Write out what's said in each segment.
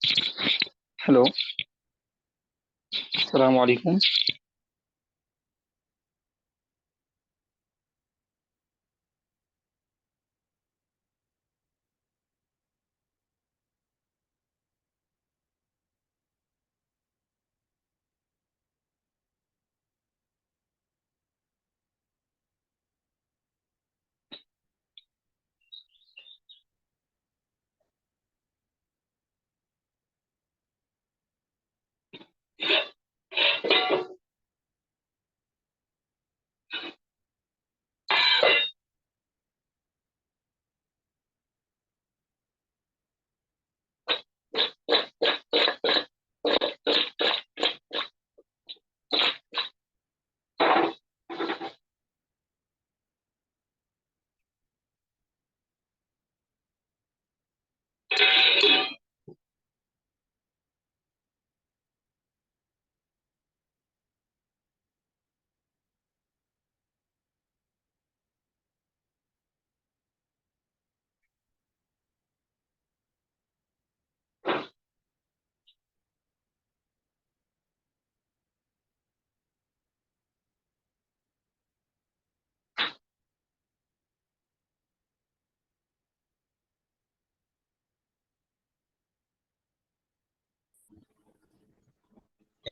Hello. अस्सलाम वालेकुम।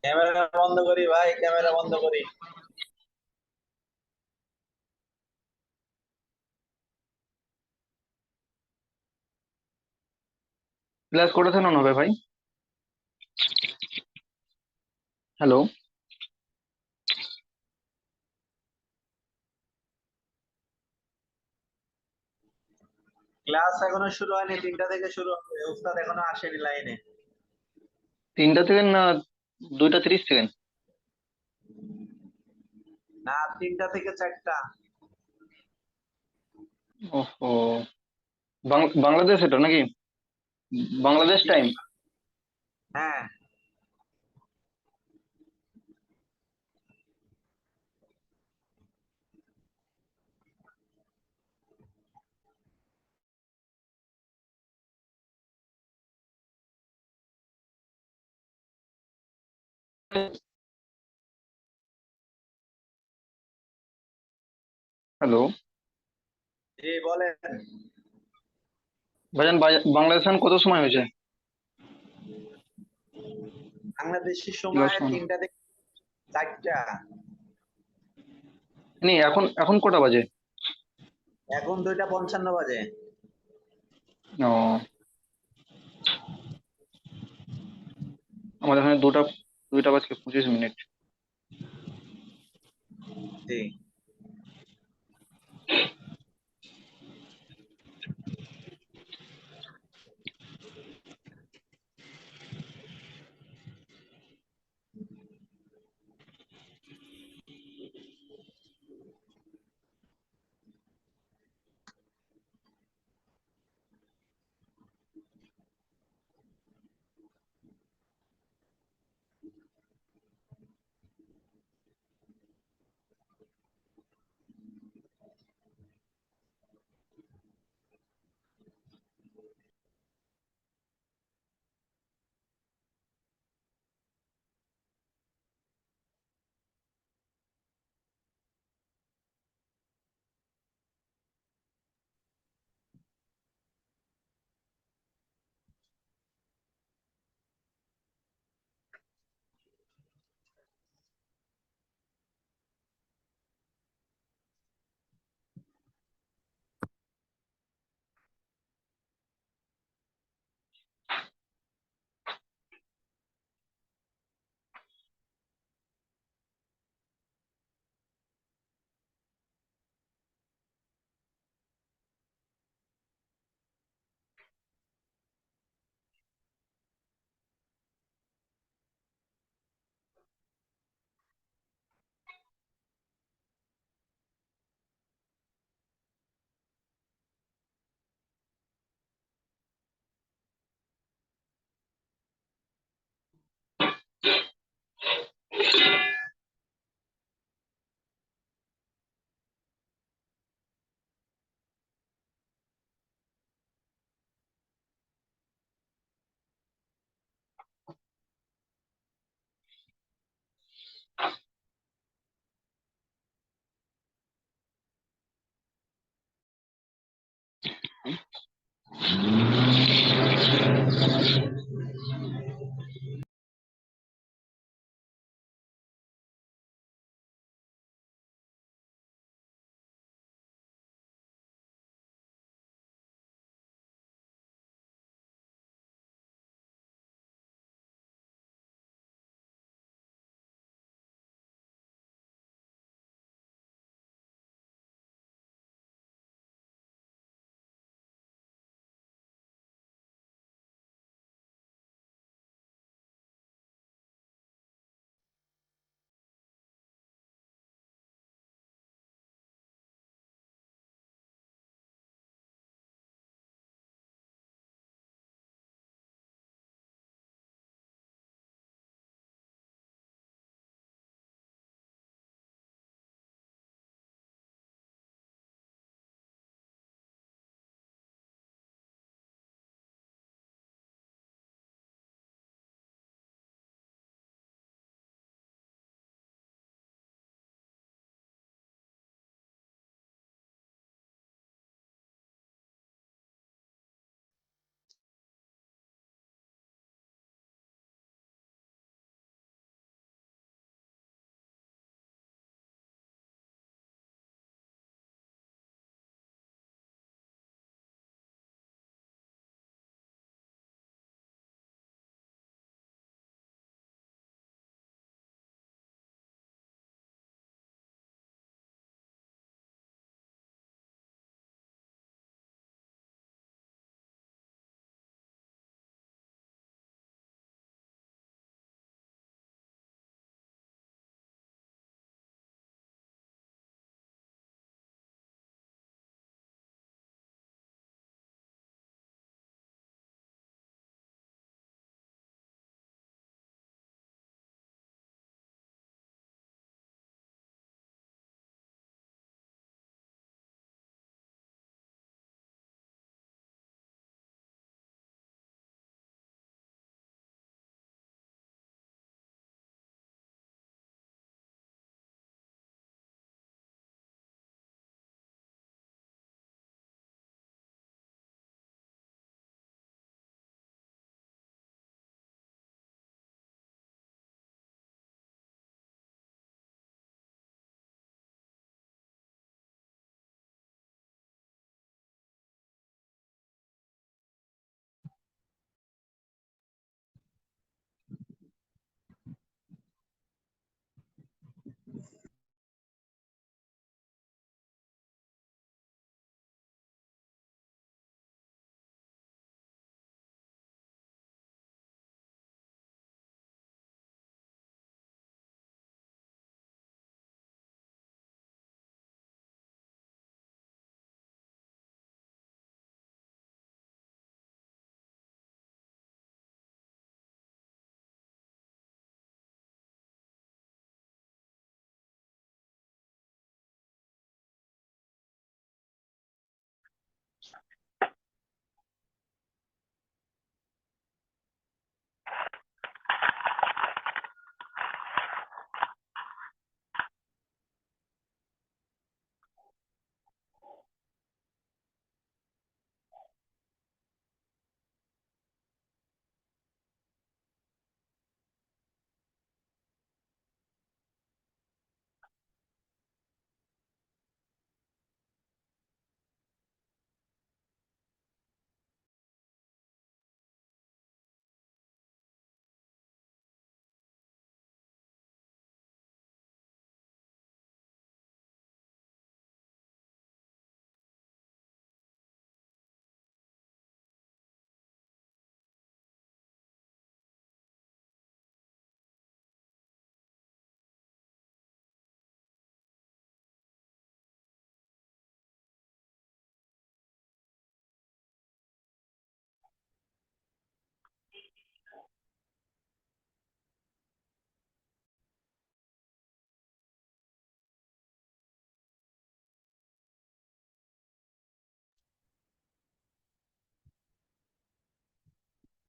Camera বন্ধ করি ভাই, ক্যামেরা বন্ধ করি। ক্লাস কটা থেকে হবে ভাই? হ্যালো। ক্লাস এখনো শুরু হয়নি, 3টা থেকে শুরু হবে। উস্তাদ এখনো আসেনি লাইনে। 3টা থেকে না? 2টা 30 থেকে? না, 3টা থেকে 4টা। ওহো। বাংলাদেশ এটা নাকি? বাংলাদেশ জি, টাইম? হ্যাঁ। হ্যালো। জি বলেন। ভাইজান, বাংলাদেশ এখন কত সময় হয়েছে? বাংলাদেশের ক্লাস সময় ওয়ান? 3টা থেকে 4টা। এখন এখন কটা বাজে? এখন 2টা 55 বাজে। ও, আমাদের এখানে 2টা 2টা বাজে 25 মিনিট। জি।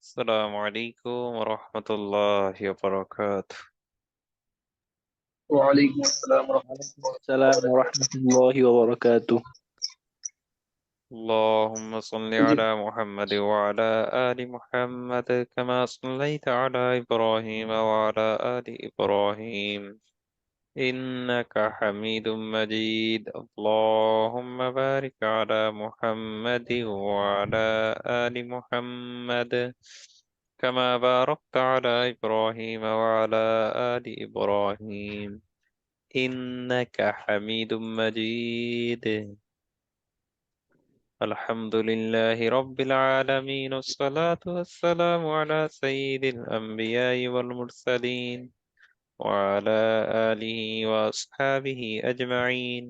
السلام عليكم ورحمة الله وبركاته. وعليكم السلام ورحمة وعليكم السلام ورحمة الله وبركاته. اللهم صل জি। على محمد وعلى آل محمد كما صليت على إبراهيم وعلى آل إبراهيم إنك حميد مجيد. اللهم بارك على محمد وعلى آل محمد كما باركت على إبراهيم وعلى آل إبراهيم إنك حميد مجيد. الحمد لله رب العالمين، والصلاة والسلام على سيد الأنبياء والمرسلين وعلى آله وأصحابه أجمعين.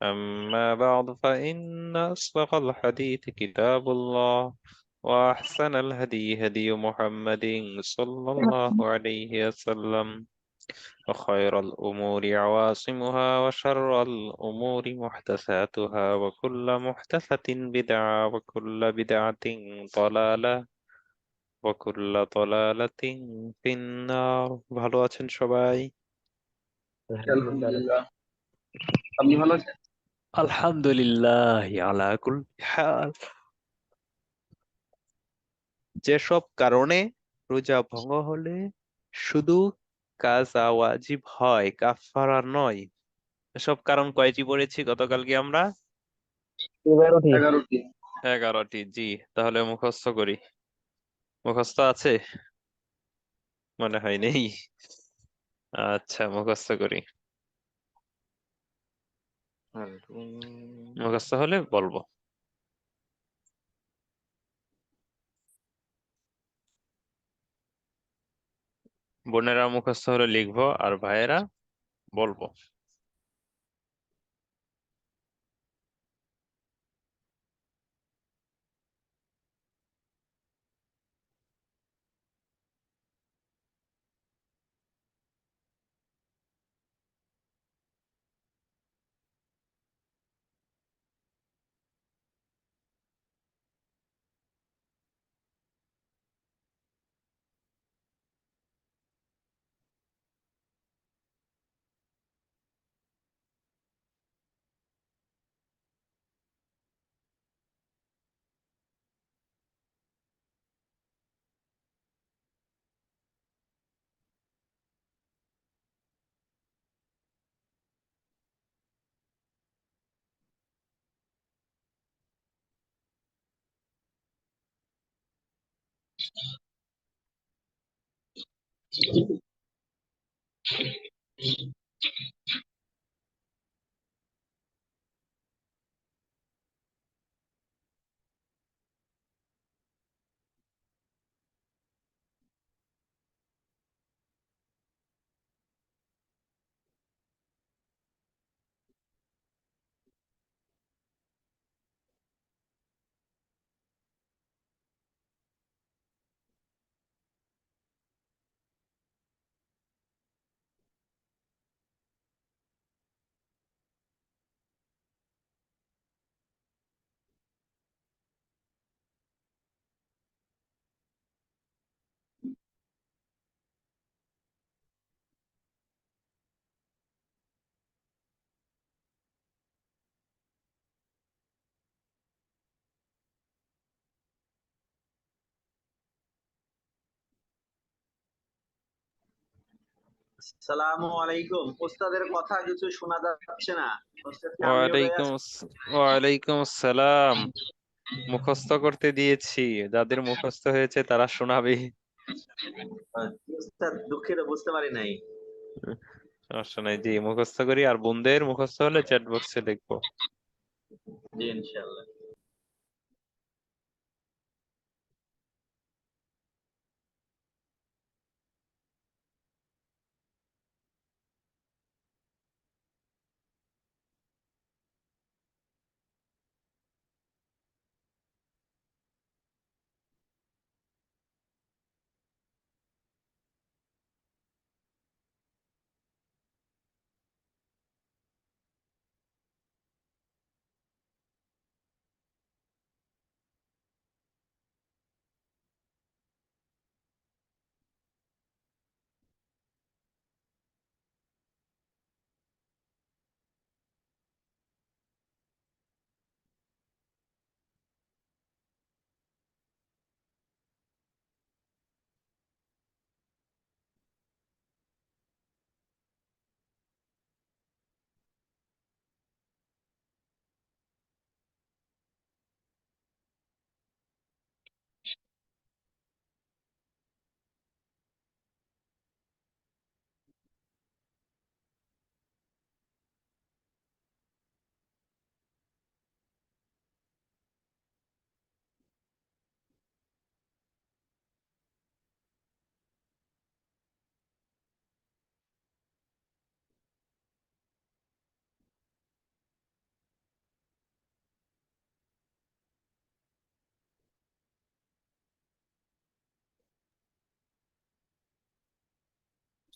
أما بعد، فإن أصدق الحديث كتاب الله، وأحسن الهدي هدي محمد صلى الله عليه وسلم، وخير الأمور عواصمها، وشر الأمور محدثاتها، وكل محدثة بدعة، وكل بدعة ضلالة، وكل ضلالة في النار. ভালো আছেন সবাই? আলহামদুলিল্লাহ। আপনি ভালো আছেন? আলহামদুলিল্লাহ আলা কুল্লি হাল। যেসব কারণে রোজা ভঙ্গ হলে শুধু কাজা ওয়াজিব হয়, কাফারা নয়, এসব কারণ কয়টি পড়েছি গতকালকে আমরা? 11টি। 11টি। 11টি, জি। তাহলে মুখস্থ করি। মুখস্থ আছে? মনে হয় নেই। আচ্ছা, মুখস্থ করি। মুখস্থ হলে বলবো। বোনেরা মুখস্থ হলে লিখবো, আর ভাইয়েরা বলবো। আসসালামু আলাইকুম। ওস্তাদের কথা কিছু শোনা যাচ্ছে না। ওস্তাদ কামিয়ে হয়ে ওয়ালাইকুম ওয়ালাইকুম আসসালাম। মুখস্থ করতে দিয়েছি, যাদের মুখস্থ হয়েছে তারা শোনাবে। ওস্তাদ দুঃখিত, বুঝতে পারি নাই। সমস্যা নাই, জি। মুখস্থ করি, আর বোনদের মুখস্থ হলে চ্যাট বক্সে লিখবো। জি ইনশাআল্লাহ।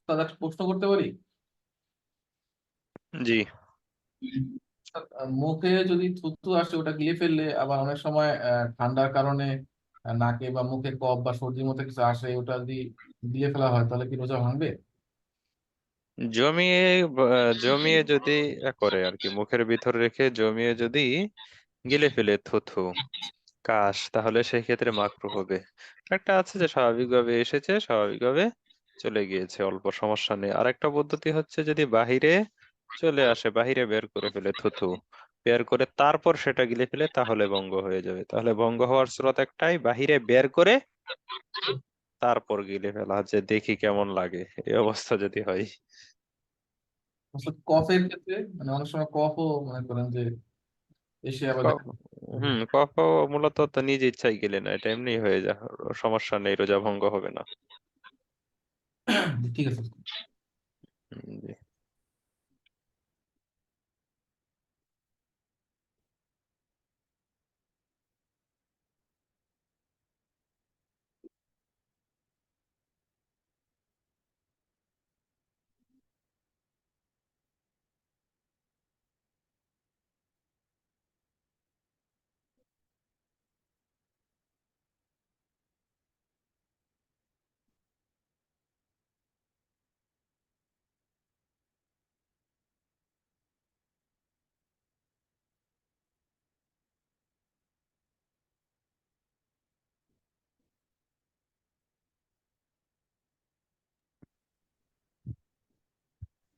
তাদের প্রশ্ন করতে পারি? জি। মুখে যদি থুতু আসে ওটা গিলে ফেললে আবার অনেক সময় ঠান্ডার কারণে নাকে বা মুখে কফ বা সর্দির মতো কিছু আসে, ওটা যদি গিলে ফেলা হয় তাহলে কি রোজা ভাঙবে? জমিয়ে জমিয়ে যদি করে আর কি, মুখের ভিতর রেখে জমিয়ে যদি গিলে ফেলে থুথু কাশ, তাহলে সেই ক্ষেত্রে মাকরু হবে। একটা আছে যে স্বাভাবিকভাবে এসেছে, স্বাভাবিকভাবে চলে গিয়েছে, অল্প সমস্যা নেই। আরেকটা পদ্ধতি হচ্ছে যদি বাহিরে চলে আসে, বাহিরে বের করে ফেলে থুথু, বের করে তারপর সেটা গিলে ফেলে, তাহলে ভঙ্গ হয়ে যাবে। তাহলে ভঙ্গ হওয়ার স্রোত একটাই, বাহিরে বের করে তারপর গিলে ফেলা, যে দেখি কেমন লাগে, এই অবস্থা যদি হয়। আসলে কফের ক্ষেত্রে মানে অনেক সময় কফও মনে করেন যে এসে আবার কফ, দেখা কফ মূলত তো নিজ ইচ্ছাই গেলে না, এটা এমনি হয়ে যায়, সমস্যা নেই, রোজা ভঙ্গ হবে না। ঠিক আছে। জি।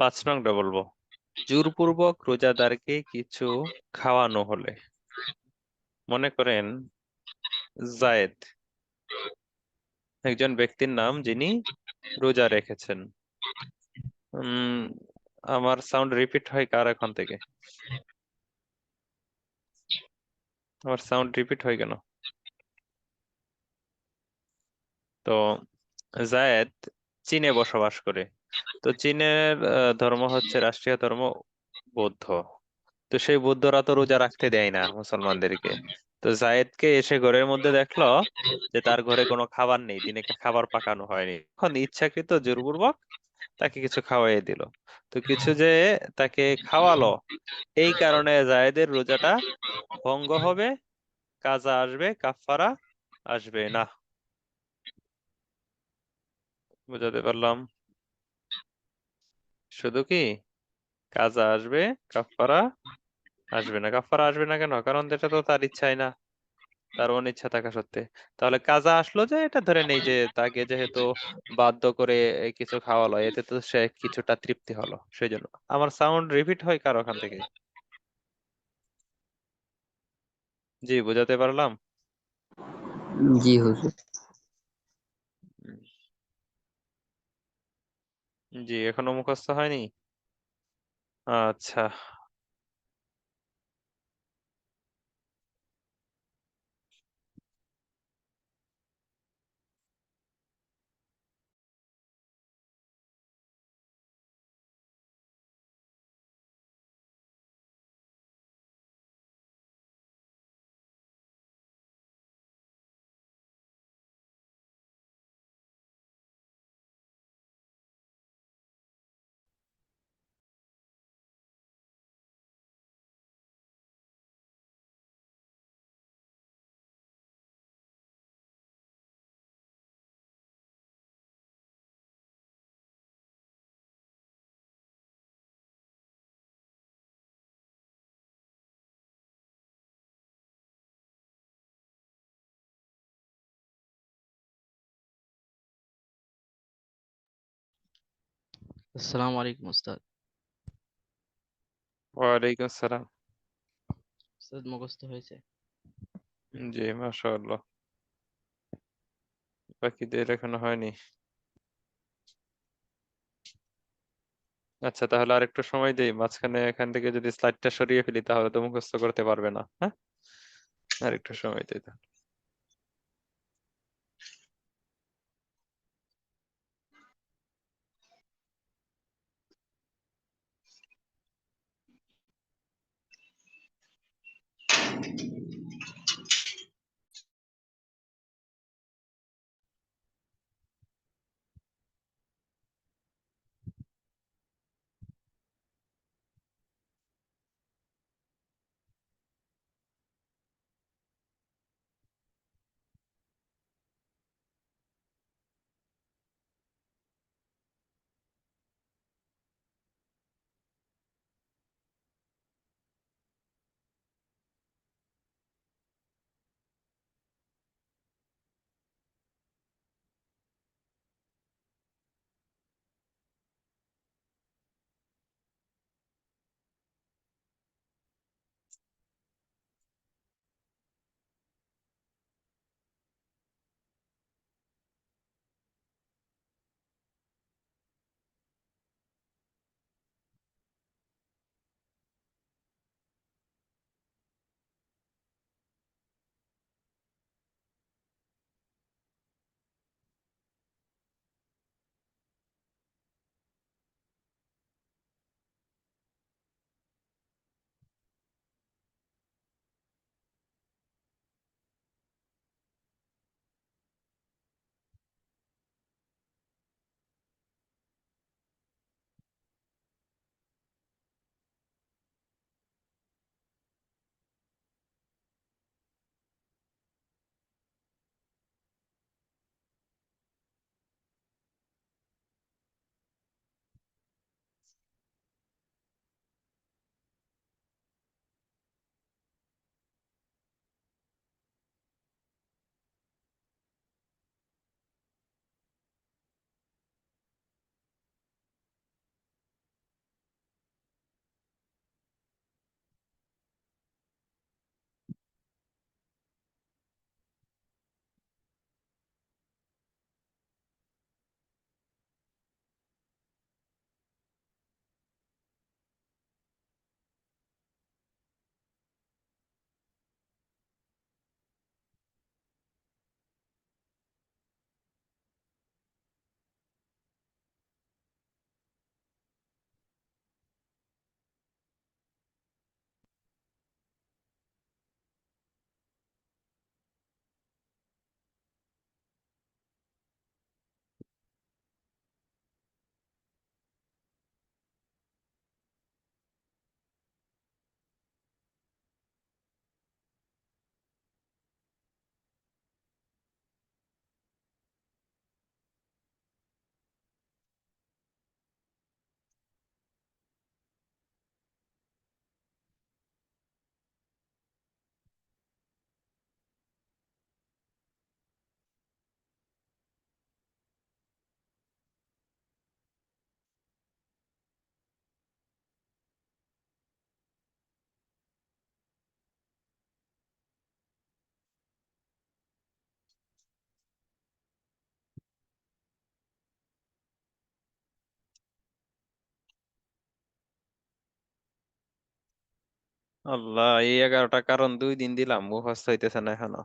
5 নং বলবো। জোরপূর্বক রোজাদারকে কিছু খাওয়ানো হলে, মনে করেন জায়েদ একজন ব্যক্তির নাম যিনি রোজা রেখেছেন। উম আমার সাউন্ড রিপিট হয় কার এখন থেকে? আমার সাউন্ড রিপিট হয় কেন? তো জায়েদ চীনে বসবাস করে। তো চীনের ধর্ম হচ্ছে, রাষ্ট্রীয় ধর্ম বৌদ্ধ। তো সেই বৌদ্ধরা তো রোজা রাখতে দেয় না মুসলমানদেরকে। তো জায়েদকে এসে ঘরের মধ্যে দেখলো যে তার ঘরে কোনো খাবার নেই, দিনে খাবার পাকানো হয়নি, এখন ইচ্ছাকৃত জোরপূর্বক তাকে কিছু খাওয়াই দিল। তো কিছু যে তাকে খাওয়ালো, এই কারণে জায়েদের রোজাটা ভঙ্গ হবে, কাজা আসবে, কাফফারা আসবে না। বুঝাতে পারলাম? শুধু কি কাজা আসবে, কাফফারা আসবে না। কাফফারা আসবে না কেন? কারণ এটা তো তার ইচ্ছাই না, তার অনিচ্ছা থাকা সত্ত্বে। তাহলে কাজা আসলো যে, এটা ধরে নেই যে তাকে যেহেতু বাধ্য করে কিছু খাওয়ালো, এতে তো সে কিছুটা তৃপ্তি হলো, সেই জন্য। আমার সাউন্ড রিপিট হয় কার ওখান থেকে? জি, বুঝাতে পারলাম? জি হুজুর। জি, এখনো মুখস্থ হয়নি? আচ্ছা। আসসালামু আলাইকুম উস্তাদ। ওয়ালাইকুম আসসালাম। উস্তাদ মুখস্থ হয়েছে? জি, মাশাআল্লাহ। বাকিদের এখনো হয়নি। আচ্ছা, তাহলে আরেকটু সময় দেই, মাঝখানে এখান থেকে যদি স্লাইডটা সরিয়ে ফেলি তাহলে তো মুখস্থ করতে পারবে না। হ্যাঁ, আরেকটু সময় দিই। আল্লাহ, এই 11টা কারণ 2 দিন দিলাম, মুখস্থ হইতেছে না এখনো।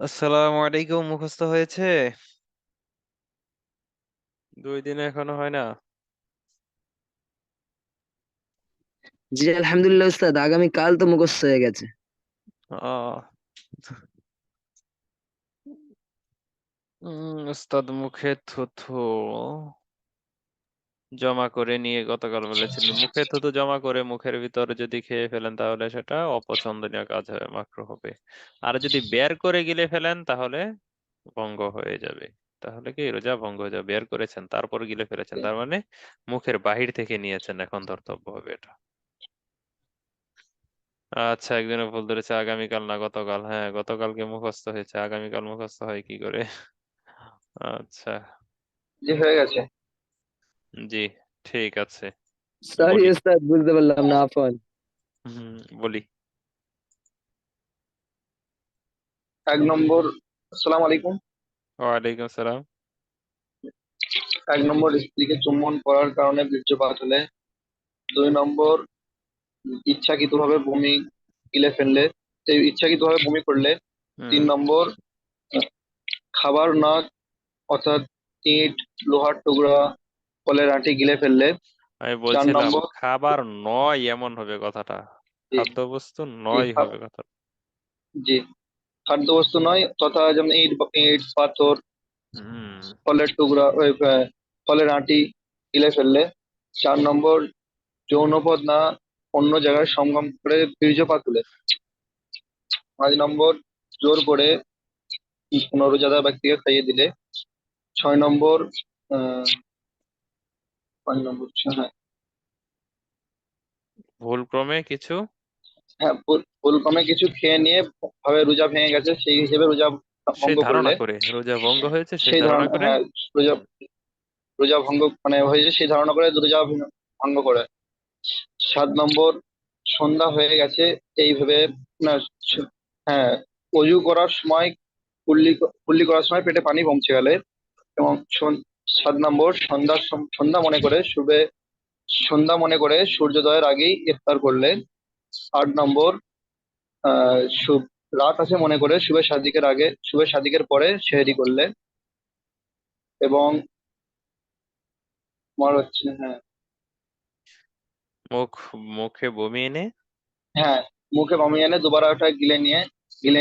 আসসালামু আলাইকুম, মুখস্থ হয়েছে? 2 দিনে এখনো হয় না? জি আলহামদুলিল্লাহ উস্তাদ, আগামী কাল তো মুখস্থ হয়ে গেছে। আহ উস্তাদ মুখে থুথু জমা করে নিয়ে গতকাল বলেছিলেন, মুখে থুথু জমা করে মুখের ভিতরে যদি খেয়ে ফেলেন তাহলে সেটা অপছন্দনীয় কাজ হবে, মাকরুহ হবে। আর যদি বের করে গিলে ফেলেন তাহলে ভঙ্গ হয়ে যাবে। তাহলে কি রোজা ভঙ্গ হয়ে যাবে? বের করেছেন তারপর গিলে ফেলেছেন, তার মানে মুখের বাহির থেকে নিয়েছেন, এখন ধর্তব্য হবে এটা। আচ্ছা, একজনে ভুল ধরেছে, আগামীকাল না গতকাল। হ্যাঁ, গতকালকে মুখস্থ হয়েছে, আগামীকাল মুখস্থ হয় কি করে? আচ্ছা, জি হয়ে গেছে। জি, ঠিক আছে। সরি বলি। উস্তাদ, বুঝতে পারলাম না, আফন। বলি। 1 নম্বর, আসসালামু আলাইকুম। ওয়ালাইকুম আসসালাম। 1 নম্বর, স্ত্রীকে চুম্বন করার কারণে বীর্যপাত হলে। 2 নম্বর, ইচ্ছাকৃতভাবে বমি গিলে ফেললে, ইচ্ছাকৃতভাবে বমি করলে। হুম 3 নম্বর, খাবার না, অর্থাৎ ইট, লোহার টুকরা, ফলের আঁটি গিলে ফেললে। আমি চার বলছিলাম নম্বর খাবার নয় এমন হবে কথাটা, জি, খাদ্যবস্তু জি, নয় হবে কথাটা। জি, খাদ্যবস্তু নয় তথা যেমন ইট, ইট, পাথর, হুম ফলের টুকরা, ফলের আঁটি গিলে ফেললে। 4 নম্বর, যৌনপদ না অন্য জায়গায় সঙ্গম করে বীর্যপাত হলে। 5 নম্বর, জোর করে কোনো রোজাদার ব্যক্তিকে খাইয়ে দিলে। 6 নম্বর, 5 নম্বর, হ্যাঁ, ভুল ক্রমে কিছু হ্যাঁ, ভুলক্রমে কিছু খেয়ে নিয়ে ভাবে রোজা ভেঙে গেছে সেই হিসেবে রোজা সে ভঙ্গ ধারণা করলে। করে রোজা ভঙ্গ হয়েছে সেই সেই ধারণা ধারণা, করে। হ্যাঁ, রোজা হুম, রোজা ভঙ্গ মানে হয়েছে সেই ধারণা করে রোজা ভঙ্গ করে। 7 নম্বর, সন্ধ্যা হয়ে গেছে এই ভেবে, না, হ্যাঁ, অজু করার সময়, কুল্লি কুল্লি করার সময় পেটে পানি পৌঁছে গেলে। এবং 7 নম্বর, সন্ধ্যা মনে করে সূর্যোদয়ের আগেই ইফতার করলে। 8 নম্বর, রাত আছে মনে করে শুভে সাদিকের পরে সেহরি করলে। এবং তোমার হচ্ছে, হ্যাঁ, মুখ মুখে বমি এনে হ্যাঁ, মুখে বমি এনে দুবার ওটা গিলে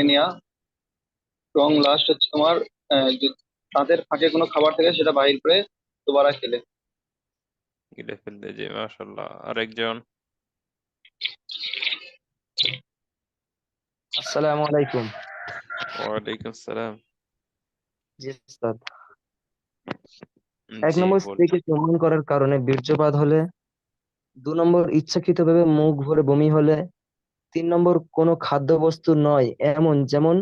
নেওয়া। এবং লাস্ট হচ্ছে তোমার, যদি দাঁতের ফাঁকে কোনো খাবার থাকে সেটা বাহির করে দুবারা খেলে। গিলে ফেলতে, যে মাশাল্লাহ। আরেকজন। আসসালামু আলাইকুম। ওয়ালাইকুম আসসালাম। জি উস্তাদ, 1 নম্বর, বল। স্ত্রীকে চুম্বন করার কারণে বীর্যপাত হলে। 2 নম্বর, ইচ্ছাকৃতভাবে মুখ ভরে বমি হলে। 3 নম্বর, কোনো খাদ্যবস্তু নয় এমন, যেমন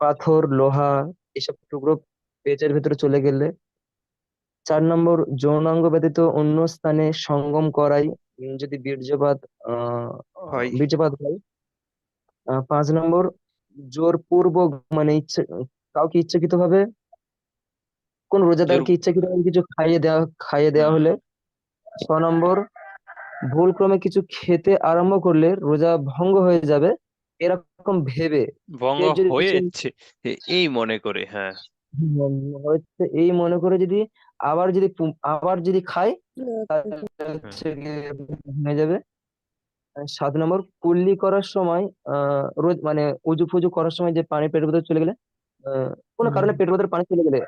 পাথর, লোহা, এসব টুকরো পেটের ভেতরে চলে গেলে। 4 নম্বর, যৌনাঙ্গ ব্যতীত অন্য স্থানে সঙ্গম করাই যদি আহ হয়। বীর্যপাত হয়। 5 নম্বর, জোরপূর্বক মানে কাউকে ইচ্ছাকৃতভাবে, কোন জোর। রোজাদারকে ইচ্ছাকৃতভাবে কিছু খাইয়ে দেওয়া হুম হলে। 6 নম্বর, ভুল ক্রমে কিছু খেতে আরম্ভ করলে রোজা ভঙ্গ হয়ে যাবে এরকম ভেবে ভঙ্গ কেউ যদি হয়েছে এই মনে করে, হ্যাঁ। হচ্ছে এই মনে করে যদি আবার যদি খায় তাহলে হুম হচ্ছে গিয়ে ভেঙে যাবে। আর 7 নম্বর, কুল্লি করার সময় রোজ মানে উজু ফুজু করার সময় যে পানি পেটের ভেতর চলে গেলে, কোনো কারণে পেটের ভেতর পানি চলে গেলে।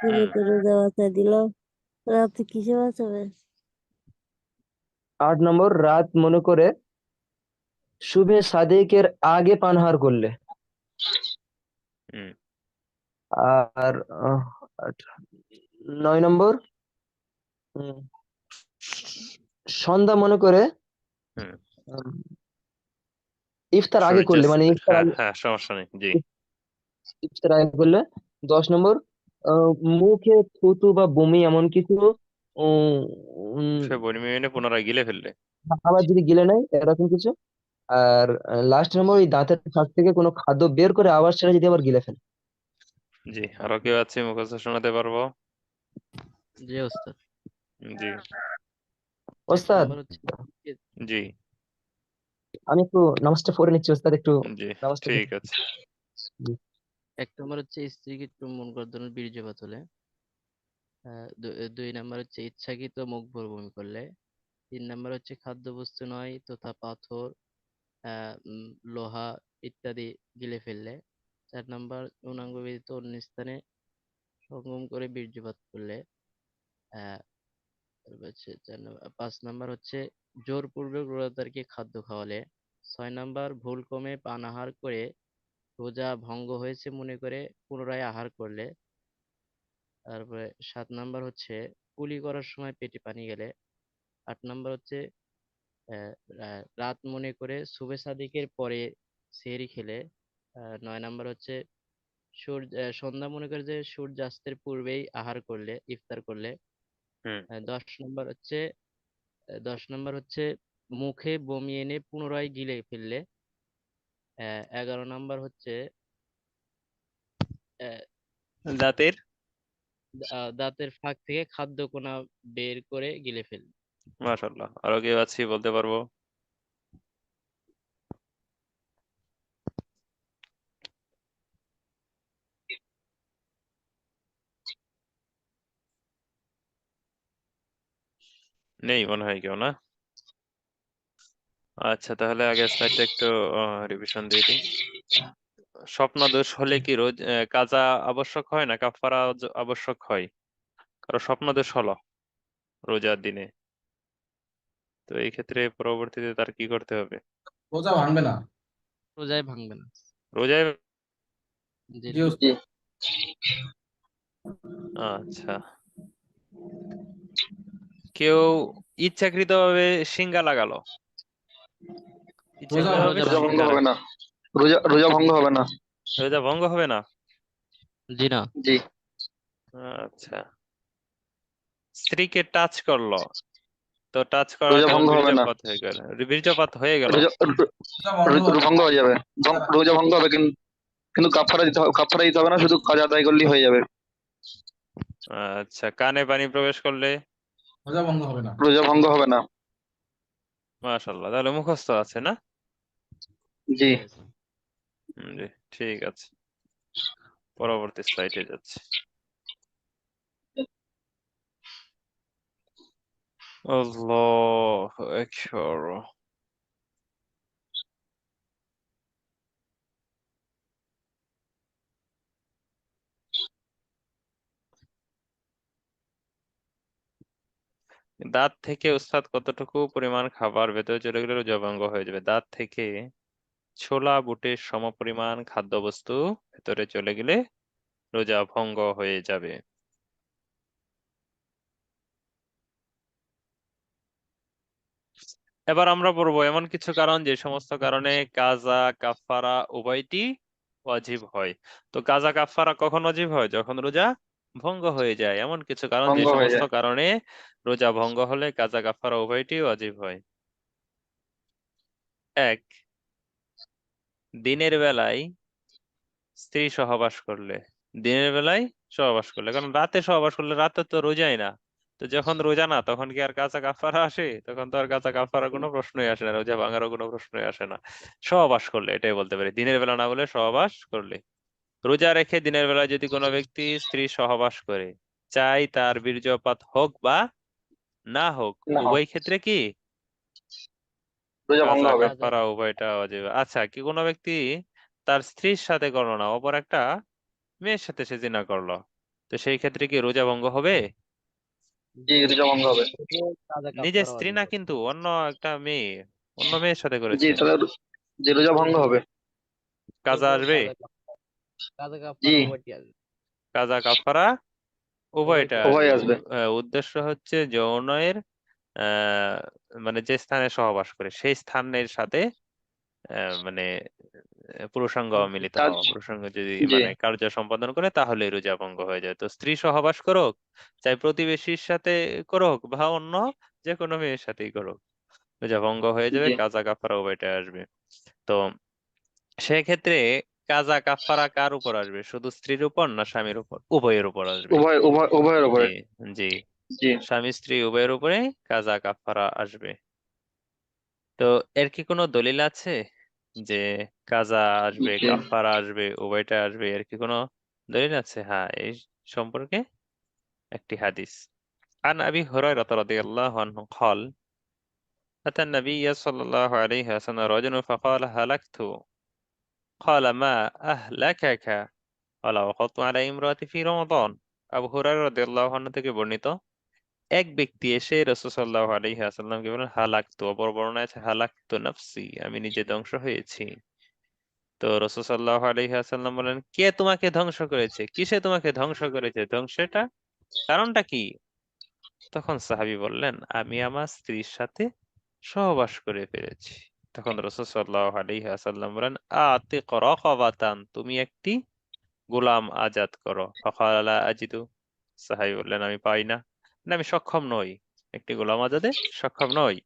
হুম রোজা বাঁচায় দিল, রাতে কিসে বাঁচাবে? 8 নম্বর, রাত মনে করে শুভে সাদেকের আগে পানাহার করলে। হুম আর আহ, আট- 9 নম্বর, উম, সন্ধ্যা মনে করে হুম উম, ইফতার আগে করলে, মানে সূর্যাস্ত, হ্যাঁ হ্যাঁ, সমস্যা নেই, জি। ইফতার আগে করলে। 10 নম্বর, আহ, মুখে থুতু বা বমি এমন কিছু উম, উম, সে বনি মেনে পুনরায় গিলে ফেললে। আবার যদি গিলে নেয় এরকম কিছু। আর লাস্ট নম্বর, ওই দাঁতের ফাঁক থেকে কোনো খাদ্য বের করে আবার সেটা যদি আবার গিলে ফেলে। জি, আরো কেউ আছে মুখস্থ শোনাতে পারবো? জি ওস্তাদ। জি এক ওস্তাদ, নম্বর হচ্ছে জি আমি একটু নামাজটা পড়ে নিচ্ছি ওস্তাদ, একটু জি নামাজটা ঠিক পড়ে- আছে। জি। এক নম্বর হচ্ছে স্ত্রীকে চুম্বন করার জন্য বীর্যপাত হলে। দুই নম্বর হচ্ছে ইচ্ছাকৃত মুখ ভরে বমি করলে। 3 নম্বর হচ্ছে খাদ্যবস্তু নয় তথা পাথর, লোহা ইত্যাদি গিলে ফেললে। 4 নম্বর যৌনাঙ্গ ব্যতীত অন্য স্থানে সঙ্গম করে বীর্যপাত করলে। আহ তারপর হচ্ছে 5 নম্বর হচ্ছে জোরপূর্বক রোজাদারকে খাদ্য খাওয়ালে। 6 নম্বর ভুল ক্রমে পান আহার করে রোজা ভঙ্গ হয়েছে মনে করে পুনরায় আহার করলে। তারপরে 7 নম্বর হচ্ছে কুলি করার সময় পেটে পানি গেলে। 8 নম্বর হচ্ছে রাত মনে করে সুবে সাদিকের পরে সেহরি খেলে। 9 নম্বর হচ্ছে সন্ধ্যা মনে করে যে সূর্যাস্তের পূর্বেই আহার করলে, ইফতার করলে। হুম 10 নম্বর হচ্ছে মুখে বমি এনে পুনরায় গিলে ফেললে। 11 নম্বর হচ্ছে আহ, দাঁতের দাঁতের ফাঁক থেকে খাদ্য কণা বের করে গিলে ফেললে। মাশাআল্লাহ। আরো কেউ আছি বলতে পারবো? নেই মনে হয় কেউ, না? আচ্ছা, তাহলে আগে স্লাইডটা একটু রিভিশন দিয়ে দিই। স্বপ্নাদোষ হলে কি কাজা আবশ্যক হয় না কাফারা আবশ্যক হয়? কারো স্বপ্নাদোষ হলো রোজার দিনে, তো এই ক্ষেত্রে পরবর্তীতে তার কি করতে হবে? রোজা ভাঙবে না। রোজাই ভাঙবে না। রোজায়? জি জি না। জি। ওস্তাদ। আচ্ছা, কেউ ইচ্ছাকৃতভাবে সিঙ্গা লাগালো, রোজা তাহলে ইচ্ছাকৃতভাবে রোজা রোজা ভাঙবে ভঙ্গ সিঙ্গা না। হবে না। রোজা ভঙ্গ হবে না। রোজা ভঙ্গ হবে না? জি না। জি। আচ্ছা, স্ত্রীকে টাচ করলো, তো টাচ করার রোজা কারণে ভঙ্গ হবে না। বীর্যপাত হয়ে গেল, বীর্যপাত হয়ে গেল। রোজা বন্ধ হবে। ভঙ্গ হয়ে যাবে। রোজা ভঙ্গ হবে, কিন্তু কিন্তু কাফারা দিতে হবে না, শুধু কাজা আদায় করলেই হয়ে যাবে। আচ্ছা, কানে পানি প্রবেশ করলে? রোজা বন্ধ হবে না। রোজা ভঙ্গ হবে না। মাশাআল্লাহ, তাহলে মুখস্থ আছে না? জি। জি আছে। জি ঠিক আছে, পরবর্তী স্লাইডে যাচ্ছি। আল্লাহু আকবার। দাঁত থেকে উস্তাদ কতটুকু পরিমাণ খাবার ভেতরে চলে গেলে রোজা ভঙ্গ হয়ে যাবে? দাঁত থেকে ছোলা বুটের সমপরিমাণ খাদ্যবস্তু ভেতরে চলে গেলে রোজা ভঙ্গ হয়ে যাবে। এবার আমরা পড়বো এমন কিছু কারণ যে সমস্ত কারণে কাজা কাফারা উভয়টি ওয়াজিব হয়। তো কাজা কাফারা কখন ওয়াজিব হয়? যখন রোজা ভঙ্গ হয়ে যায়। এমন কিছু কারণ যে ভঙ্গ হয়ে সমস্ত যায়। কারণে রোজা ভঙ্গ হলে কাজা কাফারা উভয়টি ওয়াজিব হয়। 1, দিনের বেলায় স্ত্রী সহবাস করলে। দিনের বেলায় সহবাস করলে, কারণ রাতে সহবাস করলে রাতে তো রোজাই না। তো যখন রোজা না তখন কি আর কাঁচা কাফারা আসে? তখন তো আর কাঁচা কাফারার কোনো প্রশ্নই আসে না, রোজা ভাঙারও কোনো প্রশ্নই আসে না। সহবাস করলে, এটাই বলতে পারি, দিনের বেলা না বলে সহবাস করলে। রোজা রেখে দিনের বেলায় যদি কোনো ব্যক্তি স্ত্রী সহবাস করে, চাই তার বীর্যপাত হোক বা না হোক, না, উভয় ক্ষেত্রে কি রোজা ভঙ্গ কাজা হবে। কাজা কাফারা উভয়টা ওয়াজিব। আচ্ছা, কি কোনো ব্যক্তি তার স্ত্রীর সাথে করলো না, অপর একটা মেয়ের সাথে সে জিনা করলো, তো সেই ক্ষেত্রে কি রোজা ভঙ্গ হবে? জি, রোজা ভঙ্গ হবে। কাজা নিজের কাফারা স্ত্রী ওয়াজিব না হবে। কিন্তু, অন্য একটা মেয়ে, অন্য মেয়ের সাথে জি, করেছে, তাহলে যে রোজা ভঙ্গ হবে। কাজা তবুও আসবে? কাজা জি, কাফারা উভয়টি আসবে। কাজা কাফারা উভয়টা উভয়টি আসবে। উভয় আসবে। উদ্দেশ্য হচ্ছে যৌনের আহ মানে যে স্থানে সহবাস করে সেই স্থানের সাথে মানে পুরুষাঙ্গ মিলিত কাজ। হওয়া, পুরুষাঙ্গ যদি জি। মানে কার্য সম্পাদন করে তাহলে রোজা ভঙ্গ হয়ে যায়। তো স্ত্রী সহবাস করুক, চাই প্রতিবেশীর সাথে করুক বা অন্য যে কোনো মেয়ের সাথেই করুক, রোজা ভঙ্গ হয়ে যাবে, জি। কাজা কাফারা উভয়টা আসবে। তো সেক্ষেত্রে কাজা কাফারা কার উপর আসবে? শুধু স্ত্রীর উপর না স্বামীর উপর? উভয়ের উপর আসবে। উভয়ের জি উপরে। জি, জি স্বামী স্ত্রী উভয়ের উপরে কাজা কাফারা আসবে। তো এর কি কোনো দলিল আছে যে কাজা আসবে জি। কাফারা আসবে উভয়টা আসবে, এর কি কোনো দলিল আছে? হ্যাঁ, এই সম্পর্কে একটি হাদিস। عن أبي هريرة رضي الله عنه قال أتى النبي صلى الله عليه وسلم رجل فقال هلكت قال ما أهلكك قال وقعت على امرأتي في رمضان। আবু হুরায়রা রাদিয়াল্লাহু আনহু থেকে বর্ণিত, এক ব্যক্তি এসে রাসূল সাল্লাল্লাহু আলাইহি ওয়াসাল্লামকে বলেন হালাকতু, অপর বর্ণনায় আছে হালাকতু নাফসি, আমি নিজে ধ্বংস হয়েছি। তো রাসূল সাল্লাল্লাহু আলাইহি ওয়াসাল্লাম বলেন, কে তোমাকে ধ্বংস করেছে? কিসে তোমাকে ধ্বংস করেছে? ধ্বংসটা কারণটা কি? তখন সাহাবী বললেন, আমি আমার স্ত্রীর সাথে সহবাস করে ফেলেছি। তখন রাসূল সাল্লাল্লাহু আলাইহি ওয়াসাল্লাম বলেন, আতিক রাকাবাতান, তুমি একটি গোলাম আজাদ করো। ফাকালা লা আজিদু, সাহাবী বললেন আমি পাই না, মানে আমি সক্ষম নই, একটি গোলাম আজাদে সক্ষম নই।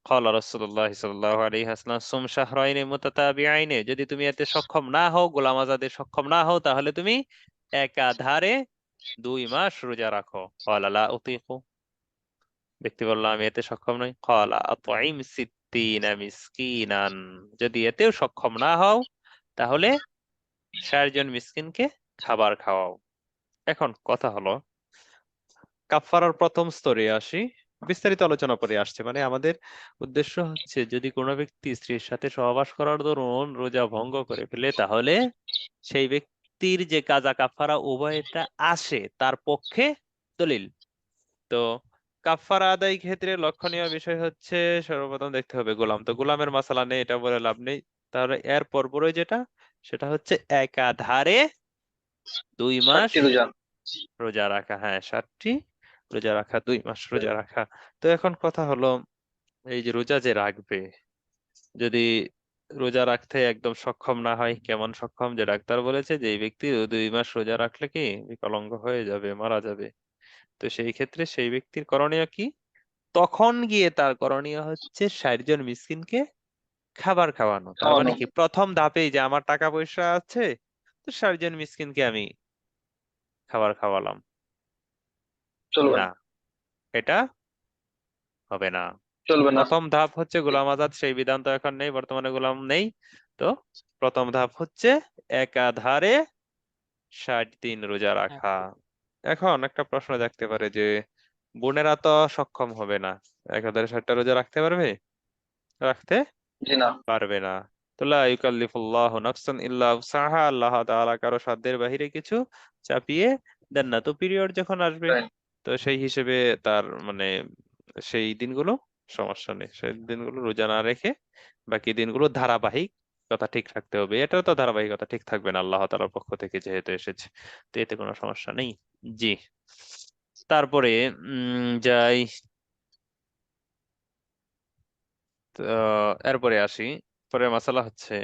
ক্বালা রাসূলুল্লাহ সাল্লাল্লাহু আলাইহি ওয়াসাল্লাম সুম শাহরাইনি মুতাতাবিআইনি, যদি তুমি এতে সক্ষম না হও, গোলাম আজাদে সক্ষম না হও, তাহলে তুমি একাধারে 2 মাস রোজা রাখো। ক্বালা লা উতিকু, ব্যক্তি বলল আমি এতে সক্ষম নই। ক্বালা আতঈম সিত্তিনা মিসকিনান, যদি এতেও সক্ষম না হও তাহলে 60 জন মিসকিনকে খাবার খাওয়াও। এখন কথা হলো, কাফফারার প্রথম স্তরে আসি, বিস্তারিত আলোচনা পরে আসছে। মানে আমাদের উদ্দেশ্য হচ্ছে যদি কোনো ব্যক্তি স্ত্রীর সাথে সহবাস করার দরুন রোজা ভঙ্গ করে ফেলে, তাহলে সেই ব্যক্তির যে কাজা কাফফারা উভয়টা আসে তার পক্ষে দলিল। তো কাফফারা আদায় ক্ষেত্রে লক্ষণীয় বিষয় হচ্ছে সর্বপ্রথম দেখতে হবে গোলাম। তো গোলামের মাসালা নেই, এটা বলে লাভ নেই। তাহলে এর পরপরই যেটা, সেটা হচ্ছে একাধারে 2 মাস 60টি রোজা। রোজা রাখা। হ্যাঁ, 7টি রোজা রাখা, 2 মাস রোজা রাখা। তো এখন কথা হলো, এই যে রোজা যে রাখবে, যদি রোজা রাখতে একদম সক্ষম না হয়, কেমন সক্ষম? যে ডাক্তার বলেছে যে এই ব্যক্তি 2 মাস রোজা রাখলে কি বিকলাঙ্গ হয়ে যাবে, মারা যাবে। তো সেই ক্ষেত্রে সেই ব্যক্তির করণীয় কি? তখন গিয়ে তার করণীয় হচ্ছে 60 জন মিসকিনকে খাবার খাওয়ানো। তার মানে খাওয়ানো কি প্রথম ধাপেই যে আমার টাকা পয়সা আছে, তো 60 জন মিসকিনকে আমি খাবার খাওয়ালাম, চলবে না, না। এটা হবে না। চলবে না। প্রথম ধাপ হচ্ছে গোলাম আজাদ, সেই বিধান তো এখন নেই, বর্তমানে গোলাম নেই। তো প্রথম ধাপ হচ্ছে একাধারে 60 দিন রোজা রাখা। এখন একটা প্রশ্ন জাগতে পারে যে বোনেরা তো সক্ষম হবে না, একাধারে 60টা রোজা রাখতে পারবে? রাখতে জি না। পারবে না। তো লা ইউকাল্লিফুল্লাহু নাফসান ইল্লা উসআহা, আল্লাহ তাআলা কারো সাধ্যের বাহিরে কিছু চাপিয়ে দেন না। তো পিরিয়ড যখন আসবে, তাই। তো সেই হিসেবে তার মানে সেই দিনগুলো সমস্যা নেই, সেই দিনগুলো রোজা না রেখে বাকি দিনগুলো ধারাবাহিকতা ঠিক রাখতে হবে। এটাও তো ধারাবাহিকতা ঠিক থাকবে না আল্লাহ তাআলার পক্ষ থেকে যেহেতু এসেছে, তো এতে কোনো সমস্যা নেই। জি, তারপরে যাই, তো এরপরে আসি, পরের মাসালা হচ্ছে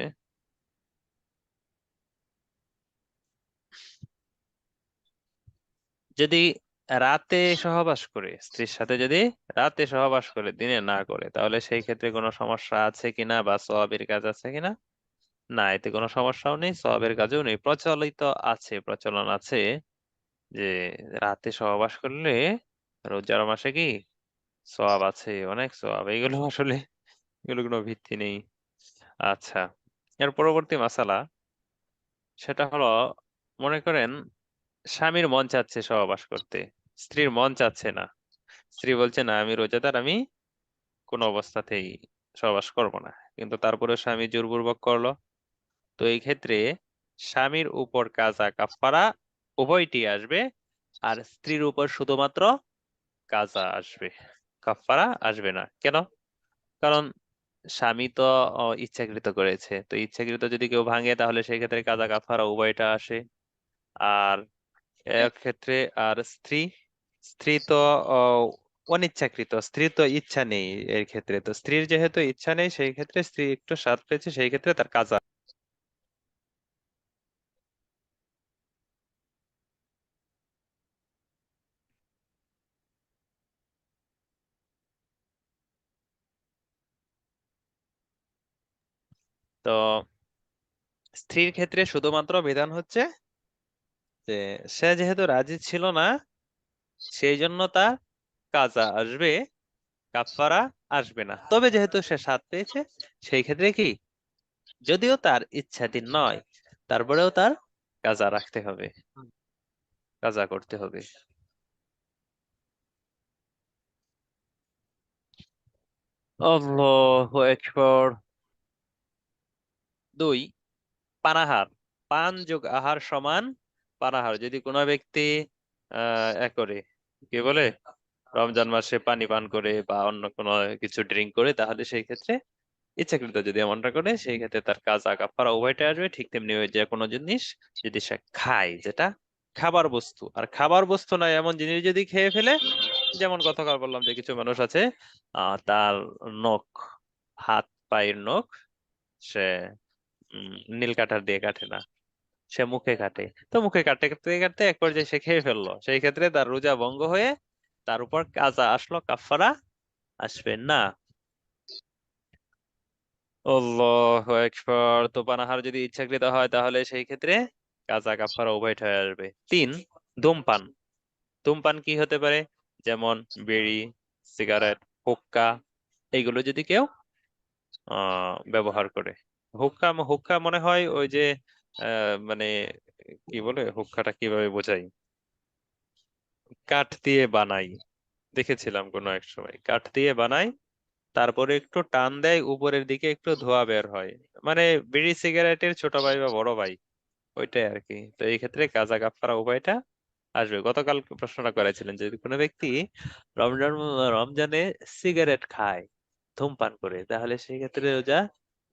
যদি রাতে সহবাস করে, স্ত্রীর সাথে যদি রাতে সহবাস করে দিনে না করে, তাহলে সেই ক্ষেত্রে কোনো সমস্যা আছে কিনা বা সওয়াবের কাজ আছে কিনা? না, এতে কোনো সমস্যাও নেই, সওয়াবের কাজও নেই। প্রচলিত আছে, প্রচলন আছে যে রাতে সহবাস করলে রোজার মাসে কি সওয়াব আছে, অনেক সওয়াব। এগুলো আসলে এগুলো কোনো ভিত্তি নেই। আচ্ছা, এর পরবর্তী মাসালা, সেটা হলো, মনে করেন স্বামীর মন চাচ্ছে সহবাস করতে, স্ত্রীর মন চাচ্ছে না। স্ত্রী বলছে না আমি রোজাদার, আমি কোনো অবস্থাতেই সহবাস করব না, কিন্তু তারপরে স্বামী জোরপূর্বক করলো। তো এই ক্ষেত্রে স্বামীর উপর কাজা কাফারা উভয়টি আসবে, আর স্ত্রীর উপর শুধুমাত্র কাজা আসবে, কাফারা আসবে না। কেন? কারণ স্বামী তো ইচ্ছাকৃত করেছে, তো ইচ্ছাকৃত যদি কেউ ভাঙে তাহলে সেই ক্ষেত্রে কাজা কাফারা উভয়টা আসে। আর এক ক্ষেত্রে, আর স্ত্রী, স্ত্রী তো আহ, অনিচ্ছাকৃত, স্ত্রীর তো ইচ্ছা নেই এর ক্ষেত্রে, তো স্ত্রীর যেহেতু ইচ্ছা নেই সেই ক্ষেত্রে স্ত্রী একটু স্বাদ পেয়েছে, সেই ক্ষেত্রে তার কাজা। তো স্ত্রীর ক্ষেত্রে শুধুমাত্র বিধান হচ্ছে যে সে যেহেতু রাজি ছিল না, সেই জন্য তার কাজা আসবে, কাফারা আসবে না। তবে যেহেতু সে স্বাদ পেয়েছে, সেই ক্ষেত্রে কি, যদিও তার ইচ্ছাধীন নয়, তারপরেও তার কাজা রাখতে হবে, কাজা করতে হবে। আল্লাহু আকবার। 2, পানাহার। পান যোগ আহার সমান পানাহার। যদি কোনো ব্যক্তি করে কি বলে, রমজান মাসে পানি পান করে বা অন্য কোনো কিছু ড্রিঙ্ক করে, তাহলে সেই ক্ষেত্রে ইচ্ছাকৃত যদি এমনটা করে, সেই ক্ষেত্রে তার কাজা কাফারা উভয়টা আসবে। ঠিক তেমনি ওই যে কোনো জিনিস যদি সে খায়, যেটা খাবার বস্তু, আর খাবার বস্তু নয় এমন জিনিস যদি খেয়ে ফেলে, যেমন গতকাল বললাম যে কিছু মানুষ আছে তার নখ, হাত পায়ের নখ সে নীল কাটার দিয়ে কাটে না, সে মুখে কাটে। তো মুখে কাটতে কাটতে কাটতে এক পর্যায়ে সে খেয়ে ফেললো, সেই ক্ষেত্রে তার রোজা ভঙ্গ হয়ে তার উপর কাজা আসলো, কাফারা আসবে না। আল্লাহু আকবার। তো পানাহার যদি ইচ্ছাকৃত হয়, তাহলে সেই ক্ষেত্রে কাজা কাফারা উভয়টা আসবে। 3, ধূমপান। ধূমপান কি হতে পারে? যেমন বিড়ি, সিগারেট, হুক্কা, এইগুলো যদি কেউ ব্যবহার করে। হুক্কা হুক্কা মনে হয় ওই যে মানে কি বলে, হুক্কাটা কিভাবে বোঝাই, কাঠ দিয়ে বানাই, দেখেছিলাম কোনো এক সময় কাঠ দিয়ে বানাই, তারপরে একটু টান দেয়, উপরের দিকে একটু ধোঁয়া বের হয়, মানে বিড়ি সিগারেটের ছোট ভাই বা বড় ভাই, ওইটাই আর কি। তো এই ক্ষেত্রে কাজা কাফারা উভয়টা আসবে। গতকাল প্রশ্নটা করেছিলেন, যদি কোনো ব্যক্তি রমজানে সিগারেট খায়, ধূমপান করে, তাহলে সেই ক্ষেত্রে রোজা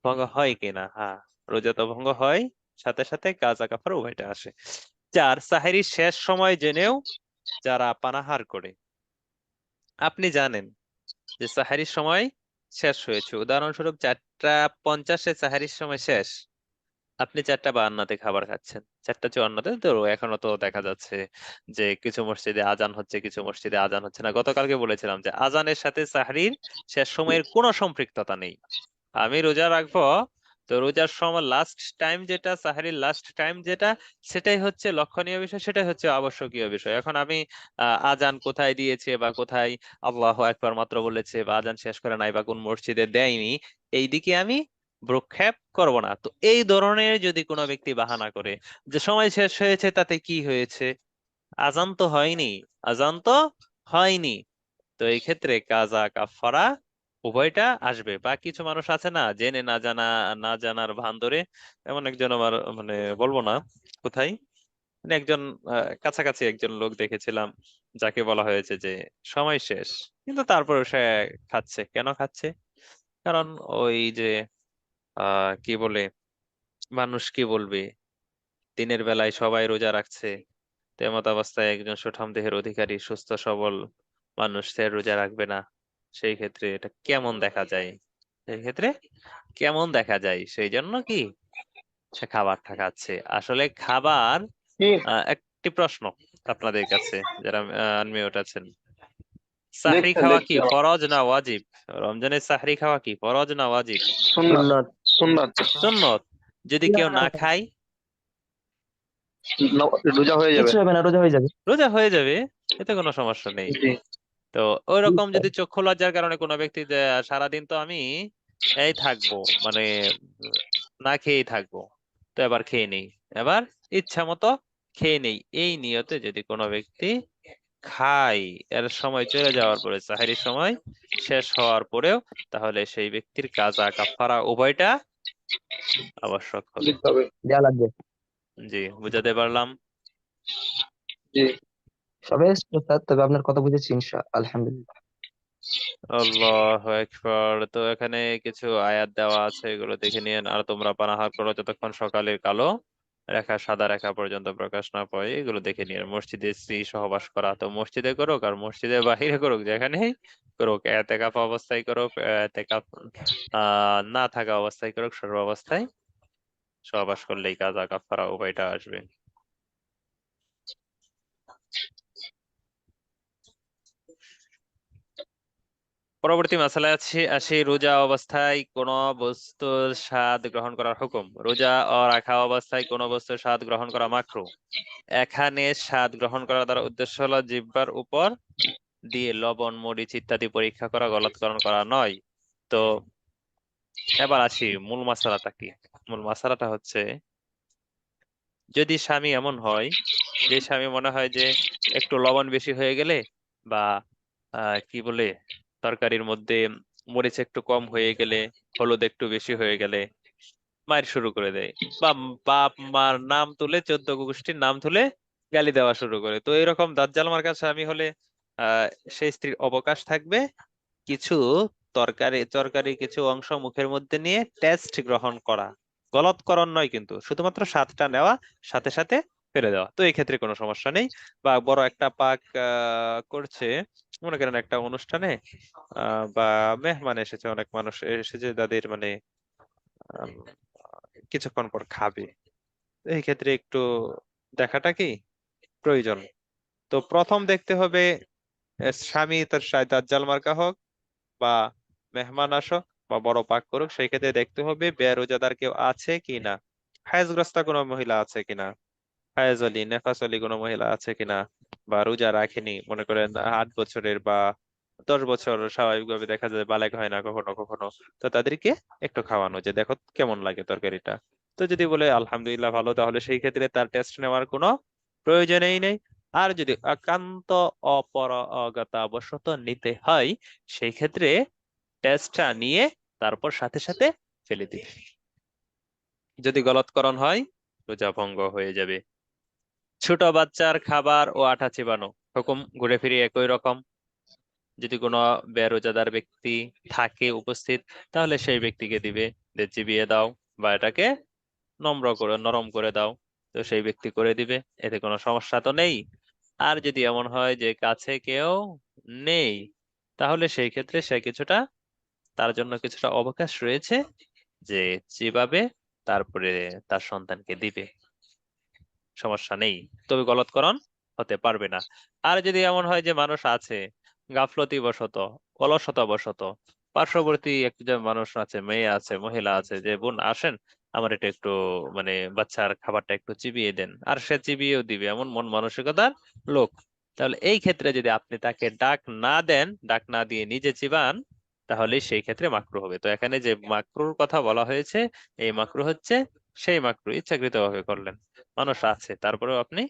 ভঙ্গ হয় কিনা? হ্যাঁ, রোজা তো ভঙ্গ হয়, সাথে সাথে কাজা কাফারা উভয়টা আসে। 4, সাহেরির শেষ সময় জেনেও যারা পানাহার করে। আপনি জানেন যে সাহারির সময় শেষ হয়েছে, উদাহরণস্বরূপ 4টা 50-এ সাহারির সময় শেষ, আপনি 4টা 52-তে খাবার খাচ্ছেন, 4টা 54-তে। তো এখনো তো দেখা যাচ্ছে যে কিছু মসজিদে আজান হচ্ছে, কিছু মসজিদে আজান হচ্ছে না। গতকালকে বলেছিলাম যে আজানের সাথে সাহরির শেষ সময়ের কোনো সম্পৃক্ততা নেই। আমি রোজা রাখবো, তো রোজার সময় লাস্ট টাইম যেটা, সাহারির লাস্ট টাইম যেটা, সেটাই হচ্ছে লক্ষণীয় বিষয়, সেটাই হচ্ছে আবশ্যকীয় বিষয়। এখন আমি আজান কোথায় দিয়েছে বা কোথায় আল্লাহু আকবার মাত্র বলেছে বা আজান শেষ করে নাই বা কোন মসজিদে দেয়নি, এই দিকে আমি ভ্রুক্ষেপ করব না। তো এই ধরনের যদি কোনো ব্যক্তি বাহানা করে যে সময় শেষ হয়েছে, তাতে কি হয়েছে, আজান তো হয়নি, আজান তো হয়নি, তো এই ক্ষেত্রে কাজা কাফারা উভয়টা আসবে। বা কিছু মানুষ আছে না, জেনে না জানা, না জানার ভান ধরে, এমন একজন আমার মানে বলবো না কোথায়, মানে একজন কাছাকাছি একজন লোক দেখেছিলাম, যাকে বলা হয়েছে যে সময় শেষ, কিন্তু তারপরে সে খাচ্ছে। কেন খাচ্ছে? কারণ ওই যে কি বলে, মানুষ কি বলবে, দিনের বেলায় সবাই রোজা রাখছে, তেমত অবস্থায় একজন সুঠাম দেহের অধিকারী সুস্থ সবল মানুষ সে রোজা রাখবে না, সেই ক্ষেত্রে এটা কেমন দেখা যায়, সেই ক্ষেত্রে কেমন দেখা যায়, সেই জন্য কি সে খাবারটা খাচ্ছে। আসলে খাবার, কি একটি প্রশ্ন আপনাদের কাছে যারা আনমিউট আছেন, সাহরি দেখছেন খাওয়া কি দেখছি আমার ফরজ না ওয়াজিব? রমজানে সাহরি খাওয়া কি ফরজ না ওয়াজিব? সুন্নাত সুন্নাত। সুন্নাত। সুন্নত। যদি কেউ না খায়, রোজা হয়ে যাবে। কিচ্ছু হবে না, রোজা হয়ে যাবে। রোজা হয়ে যাবে, এতে কোনো সমস্যা নেই। জি। তো ওই রকম যদি চক্ষু লজ্জার কারণে কোনো ব্যক্তি যে সারাদিন তো আমি এই থাকবো, মানে উম, না খেয়েই থাকবো, তো এবার খেয়ে নেই, এবার ইচ্ছা মতো খেয়ে নেই, এই নিয়তে যদি কোনো ব্যক্তি খায়, এর সময় চলে যাওয়ার পরে, সাহরির সময় শেষ হওয়ার পরেও, তাহলে সেই ব্যক্তির কাজা কাফারা উভয়টা আবশ্যক হবে। দিতে হবে। দেয়া লাগবে। জি, বুঝাতে পারলাম? জি। সবে স্যার, তবে আপনার কথা বুঝেছি আলহামদুলিল্লাহ। আল্লাহু আকবার। তো এখানে কিছু আয়াত দেওয়া আছে, এগুলো দেখে নিন। আর তোমরা পানাহার করো যতক্ষণ সকালের কালো রেখা সাদা রেখা পর্যন্ত প্রকাশ না পায়, এগুলো দেখে নিন। মসজিদে স্ত্রী সহবাস করা, তো মসজিদে করুক আর মসজিদের বাহিরে করুক, যেখানেই করুক, এতেকাফ অবস্থায় করুক, এতেকাফ না থাকা অবস্থায় করুক, সর্ব অবস্থায় সহবাস করলেই কাজা কাফারা উভয়টা আসবে। পরবর্তী মাসালা আসি রোজা অবস্থায় কোন বস্তুর স্বাদ গ্রহণ করার হুকুম। রোজা ও রাখা অবস্থায় কোন বস্তুর স্বাদ গ্রহণ করা মাকরুহ। এখানে স্বাদ গ্রহণ করার দ্বারা উদ্দেশ্য হলো জিহ্বার উপর দিয়ে লবণ মরিচ ইত্যাদি পরীক্ষা করা, গলৎকরণ করা নয়। তো এবার আসি মূল মাসালাটা কি। মূল মাসালাটা হচ্ছে, যদি স্বামী এমন হয় যে স্বামী মনে হয় যে একটু লবণ বেশি হয়ে গেলে বা কি বলে তরকারির মধ্যে মরিচ একটু কম হয়ে গেলে, হলুদ একটু বেশি হয়ে গেলে মায়ের শুরু করে দেয়, বা বাপ মার নাম তুলে 14 গোষ্ঠীর নাম তুলে গালি দেওয়া শুরু করে। তো এরকম দাজ্জাল মার্কা স্বামী হলে আহ সেই স্ত্রীর অবকাশ থাকবে কিছু তরকারি তরকারি কিছু অংশ মুখের মধ্যে নিয়ে টেস্ট গ্রহণ করা, গলৎকরণ নয় কিন্তু, শুধুমাত্র স্বাদটা নেওয়া, সাথে সাথে ফেলে দেওয়া। তো এই ক্ষেত্রে কোনো সমস্যা নেই। বা বড় একটা পাক করছে, মনে করেন একটা অনুষ্ঠানে বা মেহমান এসেছে, অনেক মানুষ এসেছে যাদের মানে আম, কিছুক্ষণ পর খাবে, তো এই ক্ষেত্রে একটু দেখাটা কি প্রয়োজন। তো প্রথম দেখতে হবে স্বামী তার দাজ্জাল মার্কা হোক বা মেহমান আসুক বা বড় পাক করুক, সেই ক্ষেত্রে দেখতে হবে বেরোজাদার কেউ আছে কিনা, হায়েজগ্রস্ত কোনো মহিলা আছে কিনা, হায়েজ অলি নেফাস অলি কোনো মহিলা আছে কিনা, বা রোজা রাখেনি, মনে করেন 8 বছরের বা 10 বছর স্বাভাবিকভাবে দেখা যায় বালেগ হয় না কখনো কখনো, তো তাদেরকে একটু খাওয়ানো যে দেখো কেমন লাগে তরকারিটা। তো যদি বলে আলহামদুলিল্লাহ ভালো, তাহলে সেই ক্ষেত্রে তার টেস্ট নেওয়ার কোনো প্রয়োজনই নেই। আর যদি একান্ত অপরাগতাবশত নিতে হয়, সেই ক্ষেত্রে টেস্টটা নিয়ে তারপর সাথে সাথে ফেলে দিবে। যদি গলৎকরণ হয় রোজা ভঙ্গ হয়ে যাবে। ছোট বাচ্চার খাবার ও আঠা চিবানো হুকুম ঘুরে ফিরে একই রকম। যদি কোনো বেরোজাদার ব্যক্তি থাকে উপস্থিত, তাহলে সেই ব্যক্তিকে দিবে যে চিবিয়ে দাও বা এটাকে নরম করে দাও, তো সেই ব্যক্তি করে দিবে, এতে কোনো সমস্যা তো নেই। আর যদি এমন হয় যে কাছে কেউ নেই, তাহলে সেই ক্ষেত্রে সে কিছুটা, তার জন্য কিছুটা অবকাশ রয়েছে যে চিবাবে, তারপরে তার সন্তানকে দিবে, সমস্যা নেই, তবে গলৎকরণ হতে পারবে না। আর যদি এমন হয় যে মানুষ আছে গাফলতি বশত, অলসতা বশত, পার্শ্ববর্তী একজন মানুষ আছে, মেয়ে আছে, মহিলা আছে, যে বোন আসেন আমার এটা একটু মানে বাচ্চার খাবারটা একটু চিবিয়ে দেন, আর সে চিবিয়েও দিবে, এমন মন মানসিকতার লোক, তাহলে এই ক্ষেত্রে যদি আপনি তাকে ডাক না দেন, ডাক না দিয়ে নিজে চিবান, তাহলে সেই ক্ষেত্রে মাকরু হবে। তো এখানে যে মাকরুর কথা বলা হয়েছে, এই মাকরু হচ্ছে সেই মাকরু ইচ্ছাকৃতভাবে করলেন, মানুষ আছে তারপরেও আপনি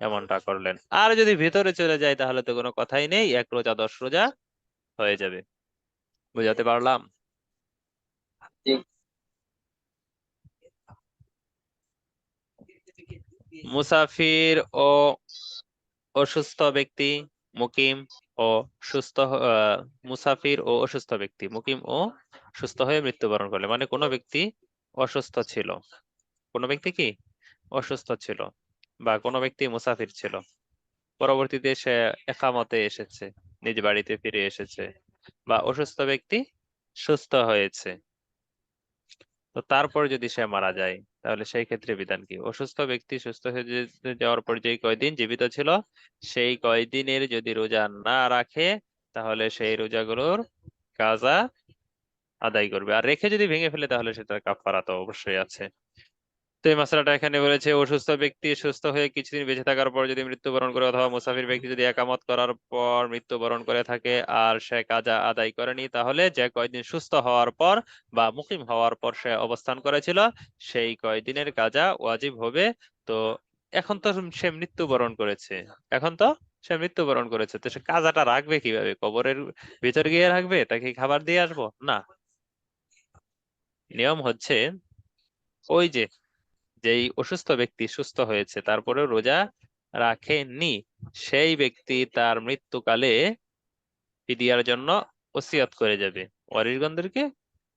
এমনটা করলেন। আর যদি ভিতরে চলে যায় তাহলে তো কোনো কথাই নেই, 1 রোজা 10 রোজা হয়ে যাবে। বুঝাতে পারলাম? জি। মুসাফির ও অসুস্থ ব্যক্তি, মুকিম ও মুসাফির ও অসুস্থ ব্যক্তি মুকিম ও সুস্থ হয়ে মৃত্যুবরণ করলে, মানে কোনো ব্যক্তি অসুস্থ ছিল, কোনো ব্যক্তি কি অসুস্থ ছিল, বা কোনো ব্যক্তি মুসাফির ছিল, পরবর্তীতে সে একামতে এসেছে, নিজ বাড়িতে ফিরে এসেছে, বা অসুস্থ ব্যক্তি সুস্থ হয়েছে, তো তারপর যদি সে মারা যায়, তাহলে সেই ক্ষেত্রে বিধান কি? অসুস্থ ব্যক্তি সুস্থ হয়ে যাওয়ার পর যে কয়দিন জীবিত ছিল, সেই কয়দিনের যদি রোজা না রাখে, তাহলে সেই রোজাগুলোর কাজা আদায় করবে। আর রেখে যদি ভেঙে ফেলে, তাহলে সেটার কাফারা তো অবশ্যই আছে। তো এই মাসলাটা এখানে বলেছে, অসুস্থ ব্যক্তি সুস্থ হয়ে কিছুদিন বেঁচে থাকার পর যদি মৃত্যুবরণ করে, অথবা মুসাফির ব্যক্তি যদি একামত করার পর মৃত্যুবরণ করে থাকে আর সে কাজা আদায় করেনি, তাহলে যে কয়দিন সুস্থ হওয়ার পর বা মুকিম হওয়ার পর সে অবস্থান করেছিল, সেই কয়দিনের কাজা ওয়াজিব হবে। তো এখন তো সে মৃত্যুবরণ করেছে, এখন তো সে মৃত্যুবরণ করেছে, তো সে কাজাটা রাখবে কিভাবে? কবরের ভিতর গিয়ে রাখবে? তাকে খাবার দিয়ে আসবো না। নিয়ম হচ্ছে, ওই যে যেই অসুস্থ ব্যক্তি সুস্থ হয়েছে তারপরেও রোজা রাখেননি, সেই ব্যক্তি তার মৃত্যুকালে ফিদিয়ার জন্য ওসিয়ত করে যাবে, ওয়ারিশগণদেরকে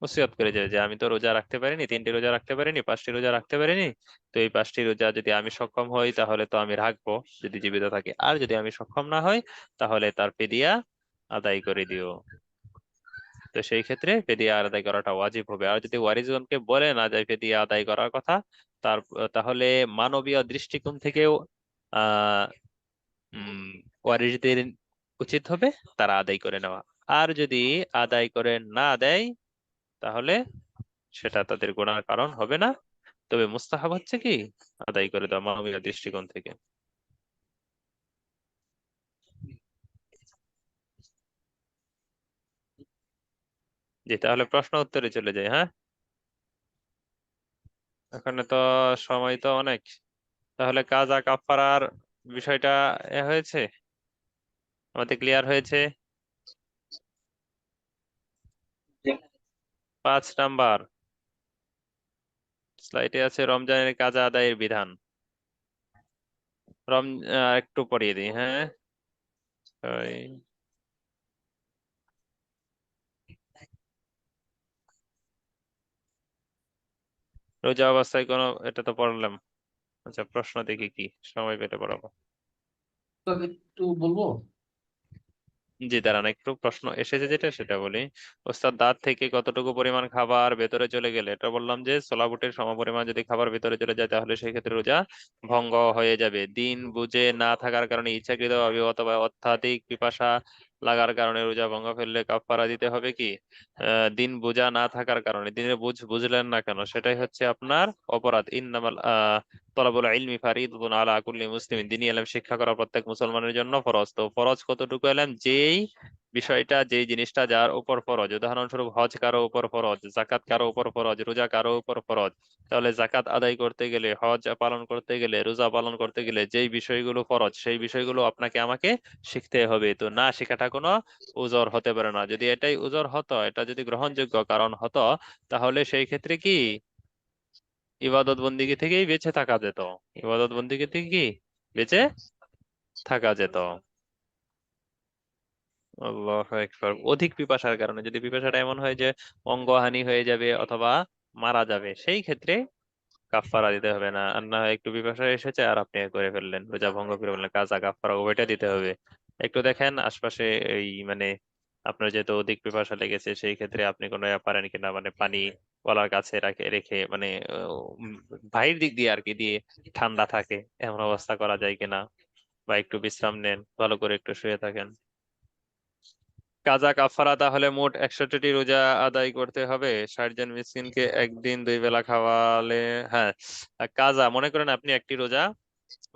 ওসিয়ত করে যাবে যে আমি তো রোজা রাখতে পারিনি, 3টি রোজা রাখতে পারিনি, 5টি রোজা রাখতে পারিনি, তো এই 5টি রোজা যদি আমি সক্ষম হই তাহলে তো আমি রাখবো যদি জীবিত থাকি, আর যদি আমি সক্ষম না হই তাহলে তার ফিদিয়া আদায় করে দিও। তো সেই ক্ষেত্রে ফিদিয়া আদায় করাটা ওয়াজিব হবে। আর যদি ওয়ারিশগণকে বলে না যায় ফিদিয়া আদায় করার কথা, তার তাহলে মানবীয় দৃষ্টিকোণ থেকেও আহ ওয়ারিশদের উচিত হবে তারা আদায় করে নেওয়া। আর যদি আদায় করে না দেয় তাহলে সেটা তাদের গুনার কারণ হবে না, তবে মুস্তাহাব হচ্ছে কি আদায় করে দেওয়া মানবীয় দৃষ্টিকোণ থেকে। জি, তাহলে প্রশ্ন উত্তরে চলে যাই। হ্যাঁ, এখানে তো সময় তো অনেক। তাহলে কাজা কাফারার বিষয়টা হয়েছে, আমাদের ক্লিয়ার হয়েছে। 5 নাম্বার স্লাইডে আছে রমজানের কাজা আদায়ের বিধান। রম একটু পড়িয়ে দিই। হ্যাঁ, ওই রোজা অবস্থায় কোনো, এটা তো পড়লাম। আচ্ছা, প্রশ্ন দেখি কি সময় পেতে পড়াবো। উস্তাদ একটু বলবো। জি দাঁড়ান, একটু প্রশ্ন এসেছে যেটা সেটা বলি। ওস্তাদ, দাঁত থেকে কতটুকু পরিমাণ খাবার ভেতরে চলে গেলে, এটা বললাম যে সোলাবুটের সমপরিমাণ যদি খাবার ভেতরে চলে যায় তাহলে সেই ক্ষেত্রে রোজা ভঙ্গ হয়ে যাবে। দিন বুঝে না থাকার কারণে ইচ্ছাকৃত ভাবে অথবা অত্যাধিক পিপাসা লাগার কারণে রোজা ভঙ্গ ফেললে কাফারা দিতে হবে কি? দিন বোঝা না থাকার কারণে, দিনের বুঝলেন না কেন, সেটাই হচ্ছে আপনার অপরাধ। ইন্নামাল তলাবুল ইলমি ফারিদাতুন আলা কুল্লি মুসলিমিন, দ্বীনি ইলম শিক্ষা করা প্রত্যেক মুসলমানের জন্য ফরজ। তো ফরজ কতটুকু এলাম, যেই বিষয়টা যেই জিনিসটা যার উপর ফরজ, উদাহরণস্বরূপ হজ কারো উপর ফরজ, জাকাত কারো উপর ফরজ, রোজা কারো উপর ফরজ। তাহলে জাকাত আদায় করতে গেলে, হজ পালন করতে গেলে, রোজা পালন করতে গেলে যেই বিষয়গুলো ফরজ সেই বিষয়গুলো আপনাকে আমাকে শিখতে হবে। তো না শেখাটা কোনো উজর হতে পারে না। যদি এটাই উজর হতো, এটা যদি গ্রহণযোগ্য কারণ হতো, তাহলে সেই ক্ষেত্রে কি ইবাদত বন্দিগি থেকেই বেঁচে থাকা যেত, ইবাদত বন্দিগি থেকে কি বেঁচে থাকা যেত। আল্লাহু আকবার। অধিক পিপাসার কারণে, যদি পিপাসাটা এমন হয় যে অঙ্গহানি হয়ে যাবে অথবা মারা যাবে, সেই ক্ষেত্রে কাফারা দিতে হবে না। আর না হয় একটু পিপাসা এসেছে আর আপনি করে ফেললেন, রোজা ভঙ্গ করে ফেললেন, কাজা কাফারা উভয়টা দিতে হবে। একটু দেখেন আশপাশে, এই মানে আপনার যেহেতু অধিক পিপাসা লেগেছে সেই ক্ষেত্রে আপনি কোনো পারেন কিনা, মানে পানি গলার কাছে রেখে রেখে মানে বাহির দিক দিয়ে আর কি দিয়ে ঠান্ডা থাকে এমন অবস্থা করা যায় কিনা, বা একটু বিশ্রাম নেন, ভালো করে একটু শুয়ে থাকেন। কাজা কাফারা তাহলে মোট 61টি রোজা আদায় করতে হবে 60 জন মিসকিনকে একদিন 2 বেলা খাওয়ালে। হ্যাঁ, কাজা মনে করেন আপনি একটি রোজা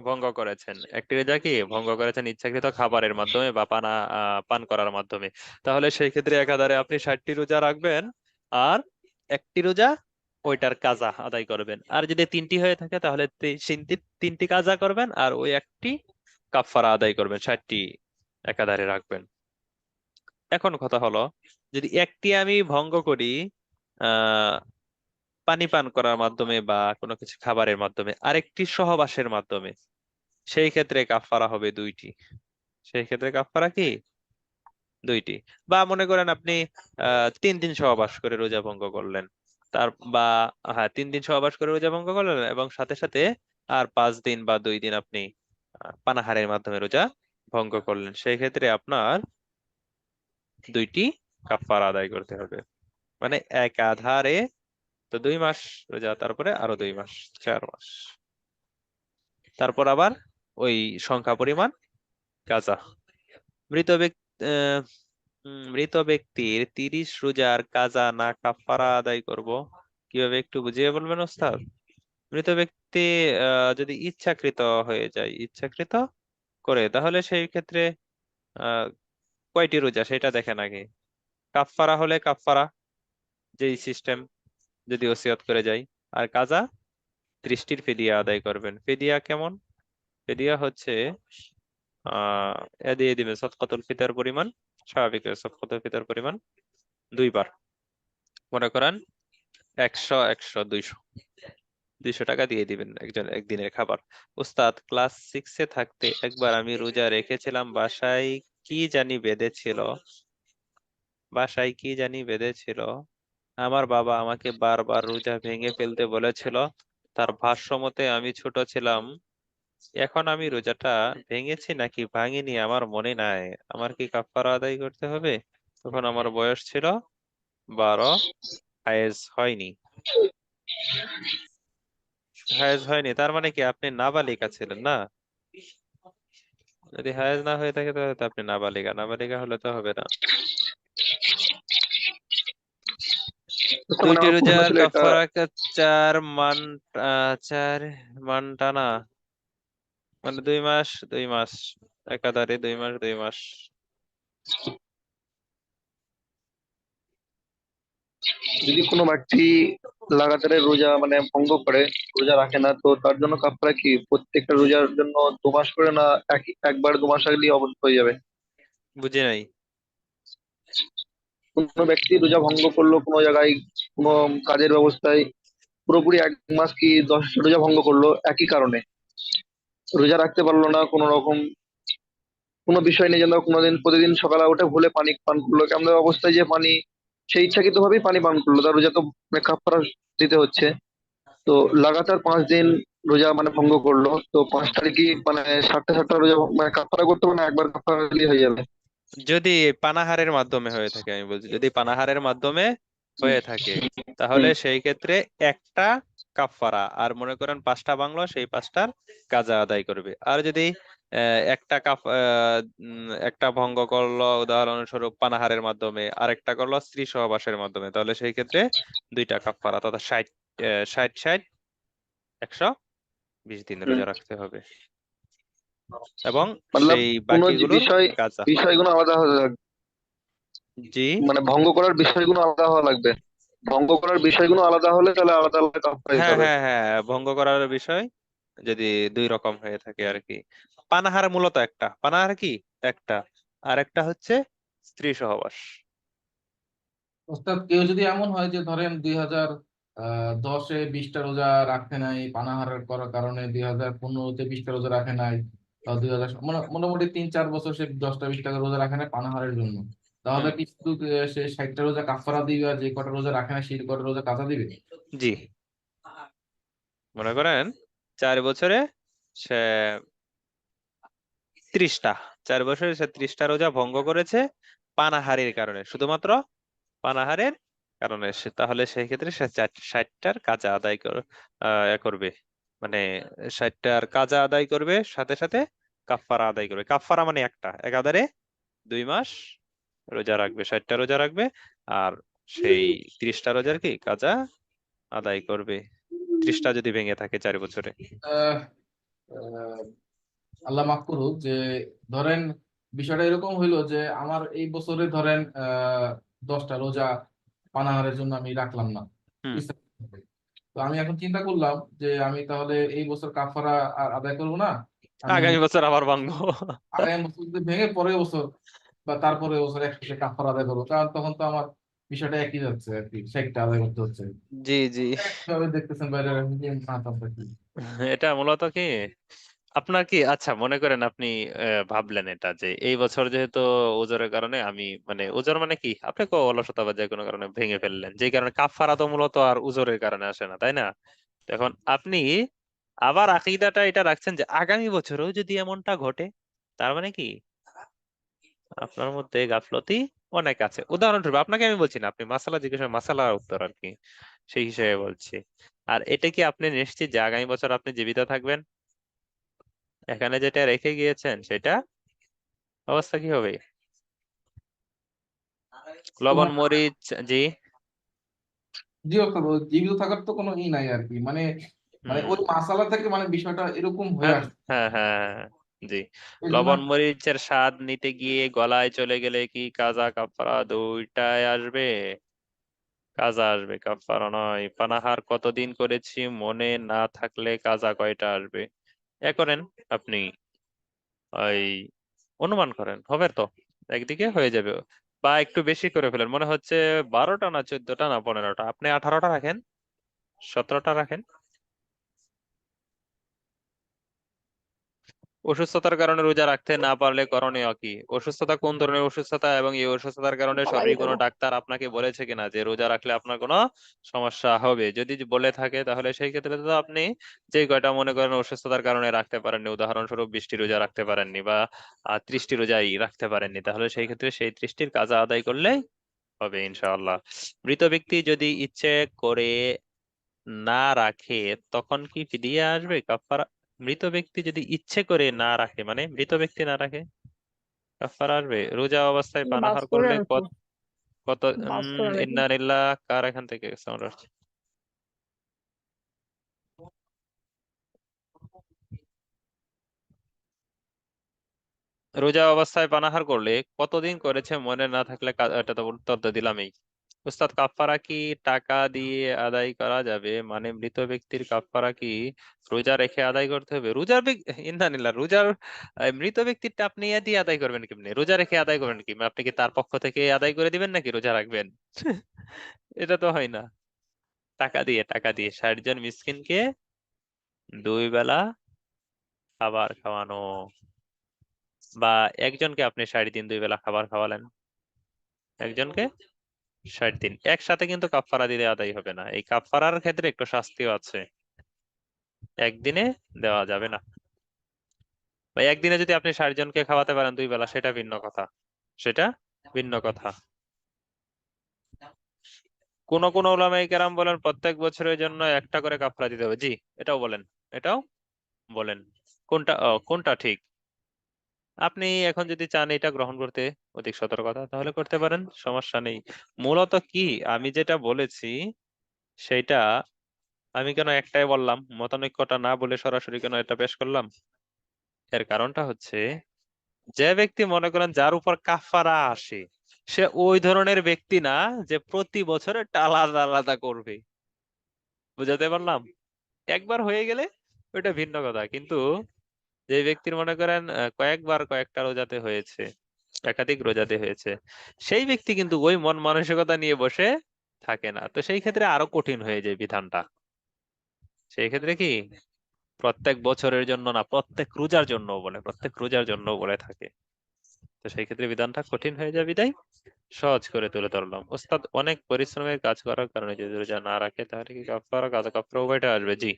ভঙ্গ করেছেন, একটি রোজা কি ভঙ্গ করেছেন ইচ্ছাকৃত খাবারের মাধ্যমে বা পান করার মাধ্যমে, তাহলে সেই ক্ষেত্রে একাধারে আপনি 60টি রোজা রাখবেন আর একটি রোজা ওইটার কাজা আদায় করবেন। আর যদি 3টি হয়ে থাকে তাহলে তিনটি কাজা করবেন আর ওই একটি কাফারা আদায় করবেন, 60টি একাধারে রাখবেন। এখন কথা হলো, যদি একটি আমি ভঙ্গ করি আহ পানি পান করার মাধ্যমে বা কোনো কিছু খাবারের মাধ্যমে, আরেকটি সহবাসের মাধ্যমে, সেই ক্ষেত্রে কাফারা হবে 2টি। সেই ক্ষেত্রে কাফারা কি 2টি। বা মনে করেন আপনি 3 দিন সহবাস করে রোজা ভঙ্গ করলেন, তার বা হ্যাঁ 3 দিন সহবাস করে রোজা ভঙ্গ করলেন এবং সাথে সাথে আর 5 দিন বা 2 দিন আপনি পানাহারের মাধ্যমে রোজা ভঙ্গ করলেন, সেই ক্ষেত্রে আপনার 2টি কাফারা আদায় করতে হবে। মানে এক আধারে তো 2 মাস রোজা, তারপরে আরো 2 মাস, 4 মাস, তারপর আবার ওই সংখ্যা পরিমাণ কাজা। মৃত ব্যক্তি মৃত ব্যক্তির 30 রোজার কাজা না কাফারা আদায় করব, কিভাবে একটু বুঝিয়ে বলবেন ওস্তাদ? মৃত ব্যক্তি যদি ইচ্ছাকৃত হয়ে যায়, ইচ্ছাকৃত করে, তাহলে সেই ক্ষেত্রে আহ কয়টি রোজা সেটা দেখেন আগে। কাফারা হলে কাফারা যেই সিস্টেম, যদি ওসিয়ত করে যায়। আর কাজা 30টির ফিদিয়া আদায় করবেন। ফিদিয়া কেমন? ফিদিয়া হচ্ছে দিয়ে দিবেন সদকাতুল ফিতর পরিমাণ, স্বাভাবিক সদকাতুল ফিতর পরিমাণ 2 বার। মনে করেন 100 100 200 টাকা দিয়ে দিবেন একজন একদিনের খাবার। উস্তাদ, ক্লাস 6-এ থাকতে একবার আমি রোজা রেখেছিলাম, বাসায় কি জানি বেঁধেছিল। আমার বাবা আমাকে বারবার রোজা ভেঙে ফেলতে বলেছিল। তার ভাষ্য মতে আমি ছোট ছিলাম। এখন আমি রোজাটা ভেঙেছি নাকি ভাঙিনি আমার মনে নাই। আমার কি কাফারা আদায় করতে হবে? তখন আমার বয়স ছিল 12, হায়েজ হয়নি। হায়েজ হয়নি তার মানে কি আপনি নাবালিকা ছিলেন না? যদি হায়েজ না হয়ে থাকে তাহলে তো আপনি নাবালিকা, নাবালিকা হলে তো হবে না। তো মানে দুইটি আমার প্রশ্ন রোজার ছিল এটা, কাফারা চার মান, 4 মান টানা, মানে 2 মাস 2 মাস, একাধারে 2 মাস 2 মাস। যদি কোনো ব্যক্তি লাগাতারে রোজা মানে ভঙ্গ করে, রোজা রাখে না, তো তার জন্য কাফারা কি প্রত্যেকটা রোজার জন্য 2 মাস করে, না একবার 2 মাস আগলেই হয়ে যাবে? বুঝি নাই। কোনো ব্যক্তি রোজা ভঙ্গ করলো কোনো জায়গায়, কোনো কাজের ব্যবস্থায়, পুরোপুরি 1 মাস কি 10টা রোজা ভঙ্গ করলো একই কারণে, রোজা রাখতে পারলো না কোনো রকম, কোনো বিষয় নেই, যেন কোনোদিন প্রতিদিন সকালে উঠে ভুলে পানি পান করলো, কেমন অবস্থায় যে পানি, সেই ইচ্ছাকৃত ভাবেই পানি পান করলো, তার রোজা তো মানে কাফারা দিতে হচ্ছে। তো লাগাতার 5 দিন রোজা মানে ভঙ্গ করলো, তো 5 তারিখই মানে 7টা রোজা মানে কাফারা করতে হবে, না একবার কাফারা দিলেই হয়ে যাবে? যদি পানাহারের মাধ্যমে হয়ে থাকে, আমি বলছি যদি পানাহারের মাধ্যমে হয়ে থাকে, তাহলে হুম। সেই ক্ষেত্রে একটা কাফারা, আর মনে করেন 5টা বাংলো, সেই 5টার কাজা আদায় করবে। আর যদি একটা ভঙ্গ করলো উদাহরণস্বরূপ পানাহারের মাধ্যমে, আরেকটা করলো স্ত্রী সহবাসের মাধ্যমে, তাহলে সেই ক্ষেত্রে 2টা কাফারা, তথা 60 60 60 120 দিন হুম। রোজা রাখতে হবে, এবং মতলব সেই কোনো বাকিগুলোর বিষয়, কাজা। বিষয়গুলো আলাদা হওয়া লাগবে, জি। মানে ভঙ্গ করার বিষয়গুলো আলাদা হওয়া লাগবে, ভঙ্গ করার বিষয়গুলো আলাদা হলে তাহলে আলাদা আলাদা কাফারা দিতে হ্যাঁ হবে। হ্যাঁ হ্যাঁ, ভঙ্গ করার বিষয় যদি 2 রকম হয়ে থাকে আর কি। পানাহার মূলত একটা, পানাহার কি একটা, আর একটা হচ্ছে স্ত্রী সহবাস। ওস্তাদ, কেউ যদি এমন হয় যে ধরেন 2010-এ 20টা রোজা রাখে নাই, পানাহার করার কারণে 2015-তে 20টা রোজা রাখে নাই, বা 2000 মোটামুটি 3-4 বছর সে 10টা 20টা রোজা রাখে নাই পানাহারের জন্য, তাহলে হুম। কি শুধু সে 60টা রোজা কাফারা দিবে, আর যে কটা রোজা রাখে না সেই কটা রোজা কাজা দিবে? জি, মনে করেন 4 বছরে সে 30টা, 4 বছরে সে 30টা রোজা ভঙ্গ করেছে পানাহারের কারণে, শুধুমাত্র পানাহারের কারণে, তাহলে সেই ক্ষেত্রে সে 60টার কাজা আদায় করবে, মানে 60টার কাজা আদায় করবে, সাথে সাথে কাফারা আদায় করবে। কাফারা মানে একটা, একাধারে 2 মাস রোজা রাখবে, 60টা রোজা রাখবে, আর সেই 30টা রোজার কি কাজা আদায় করবে, 30টা যদি ভেঙে থাকে 4 বছরে। আহ আহ, আল্লাহ মাফ করুক, যে ধরেন বিষয়টা এরকম হইলো যে আমার এই বছরে ধরেন 10টা রোজা পানাহারের জন্য আমি রাখলাম না, হুম। ইচ্ছা করে। তো আমি এখন চিন্তা করলাম যে আমি তাহলে এই বছর কাফারা আর আদায় করবো না, আমি আগামী বছর আবার ভাঙবো। আগামী বছর যদি ভেঙে পরের বছর বা তারপরে বছর একসাথে কাফারা আদায় করবো, কারণ তখন তো আমার বিষয়টা একই যাচ্ছে আর কি, সেটা আদায় করতে হচ্ছে। জি জি। কিভাবে দেখতেছেন বাইরে মাথাটা কি? এটা মূলত কি, আপনার কি, আচ্ছা মনে করেন আপনি ভাবলেন এটা যে এই বছর যেহেতু ওজোরের কারণে আমি, মানে ওজোর মানে কি, আপনি অলসতা বা যে কোনো কারণে ভেঙে ফেললেন, যে কারণে কাফারা তো মূলত আর ওজোরের কারণে আসে না, তাই না? তো এখন আপনি আবার আকীদাটা এটা রাখছেন যে আগামী বছরও যদি এমনটা ঘটে, তার মানে কি আপনার মধ্যে গাফলতি অনেক আছে। উদাহরণস্বরূপ আপনাকে আমি বলছি না, আপনি মাসালা জিজ্ঞেস করেন, মাসালার উত্তর আর কি, সেই হিসেবে বলছি। আর এটা কি আপনি নিশ্চিত যে আগামী বছর আপনি জীবিত থাকবেন? এখানে যেটা রেখে গিয়েছেন সেটা অবস্থা কি হবে? লবণ তোমার মরিচ। জি। জীবিত থাকার তো কোনো ই নাই আর কি, মানে মানে হুম। ওই মাসালা থেকে মানে বিষয়টা এরকম হয়ে হ্যাঁ আসছে। হ্যাঁ হ্যাঁ হ্যাঁ, জি। এই জন্য লবণ মরিচের স্বাদ নিতে গিয়ে গলায় চলে গেলে কি কাজা কাফারা দুইটাই আসবে? কাজা আসবে, কাফারা নয়। পানাহার কতদিন করেছি মনে না থাকলে কাজা কয়টা আসবে? এ করেন আপনি, ওই অনুমান করেন, হবে তো, একদিকে হয়ে যাবে। বা একটু বেশি করে ফেলেন, মনে হচ্ছে 12টা না 14টা না 15টা, আপনি 18টা রাখেন, 17টা রাখেন। অসুস্থতার কারণে রোজা রাখতে না পারলে করণীয় কি? অসুস্থতা কোন ধরনের অসুস্থতা, এবং এই অসুস্থতার কারণে শরীর কোনো ডাক্তার আপনাকে বলেছে কিনা যে রোজা রাখলে আপনার কোনো সমস্যা হবে? যদি বলে থাকে তাহলে সেই ক্ষেত্রে তো আপনি যে কয়টা মনে করেন অসুস্থতার কারণে রাখতে পারেননি, উদাহরণস্বরূপ 20টি রোজা রাখতে পারেননি, বা 30টি রোজাই রাখতে পারেননি, তাহলে সেই ক্ষেত্রে সেই 30টির কাজা আদায় করলেই হবে ইনশাআল্লাহ। মৃত ব্যক্তি যদি ইচ্ছে করে না রাখে, তখন কি ফিদিয়া আসবে, কাফারা? মৃত ব্যক্তি যদি ইচ্ছে করে না রাখে, মানে মৃত ব্যক্তি না রাখে, কাফারা আসবে। রোজা অবস্থায় পানাহার বাস করে করলে আনছি। কত মাফ করে দেবেন। ইন্নালিল্লাহ কার এখান থেকে সাউন্ড আসছে? রোজা অবস্থায় পানাহার করলে কতদিন করেছে মনে না থাকলে এটা তো উত্তর তো দিলামই। উস্তাদ, কাফফারা কি টাকা দিয়ে আদায় করা যাবে? মানে মৃত ব্যক্তির কাফফারা কি রোজা রেখে আদায় করতে হবে? ইন্নানিল্লাহ, রোজার মৃত ব্যক্তিরটা আপনি ইয়ে দিয়ে আদায় করবেন কেমনি? রোজা রেখে আদায় করবেন কি? আপনি কি তার পক্ষ থেকে আদায় করে দিবেন নাকি রোজা রাখবেন? এটা তো হয় না। টাকা দিয়ে 60 জন মিসকিনকে 2 বেলা খাবার খাওয়ানো, বা একজনকে আপনি 60 দিন 2 বেলা খাবার খাওয়ালেন, একজনকে 60 দিন একসাথে কিন্তু কাফফারা দিলে আদায় হবে না। এই কাফফারার ক্ষেত্রে একটু শাস্তিও আছে, একদিনে দেওয়া যাবে না। বা একদিনে যদি আপনি 60 জনকে খাওয়াতে পারেন 2 বেলা, সেটা ভিন্ন কথা, সেটা ভিন্ন কথা। কোন কোন উলামায়ে কেরাম বলেন প্রত্যেক বছরের জন্য একটা করে কাফফারা দিতে হবে। জি, এটাও বলেন, এটাও বলেন। কোনটা ঠিক? আপনি এখন যদি চান এটা গ্রহণ করতে অধিক সতর্কতা, তাহলে করতে পারেন, সমস্যা নেই। মূলত কি আমি যেটা বলেছি সেইটা, আমি কেন একটাই বললাম, মতানৈক্যটা না বলে সরাসরি কেন এটা পেশ করলাম? এর কারণটা হচ্ছে, যে ব্যক্তি মনে করেন যার উপর কাফারা আসে, সে ওই ধরনের ব্যক্তি না যে প্রতি বছর একটা আলাদা আলাদা করবে। বুঝাতে পারলাম? একবার হয়ে গেলে ওইটা ভিন্ন কথা, কিন্তু যে ব্যক্তির মনে করেন কয়েকবার কয়েকটা রোজাতে হয়েছে, একাধিক রোজাতে হয়েছে, সেই ব্যক্তি কিন্তু ওই মন মানসিকতা নিয়ে বসে থাকে না। তো সেই ক্ষেত্রে আরো কঠিন হয়ে যায় বিধানটা। সেই ক্ষেত্রে কি প্রত্যেক বছরের জন্য না, প্রত্যেক রোজার জন্য বলে, প্রত্যেক রোজার জন্য বলে থাকে। তো সেই ক্ষেত্রে বিধানটা কঠিন হয়ে যায়, বিধায় সহজ করে তুলে ধরলাম। ওস্তাদ, অনেক পরিশ্রমের কাজ করার কারণে যদি রোজা না রাখে তাহলে কি কাফারা কাজা কাফারা উভয়টা আসবে? জি,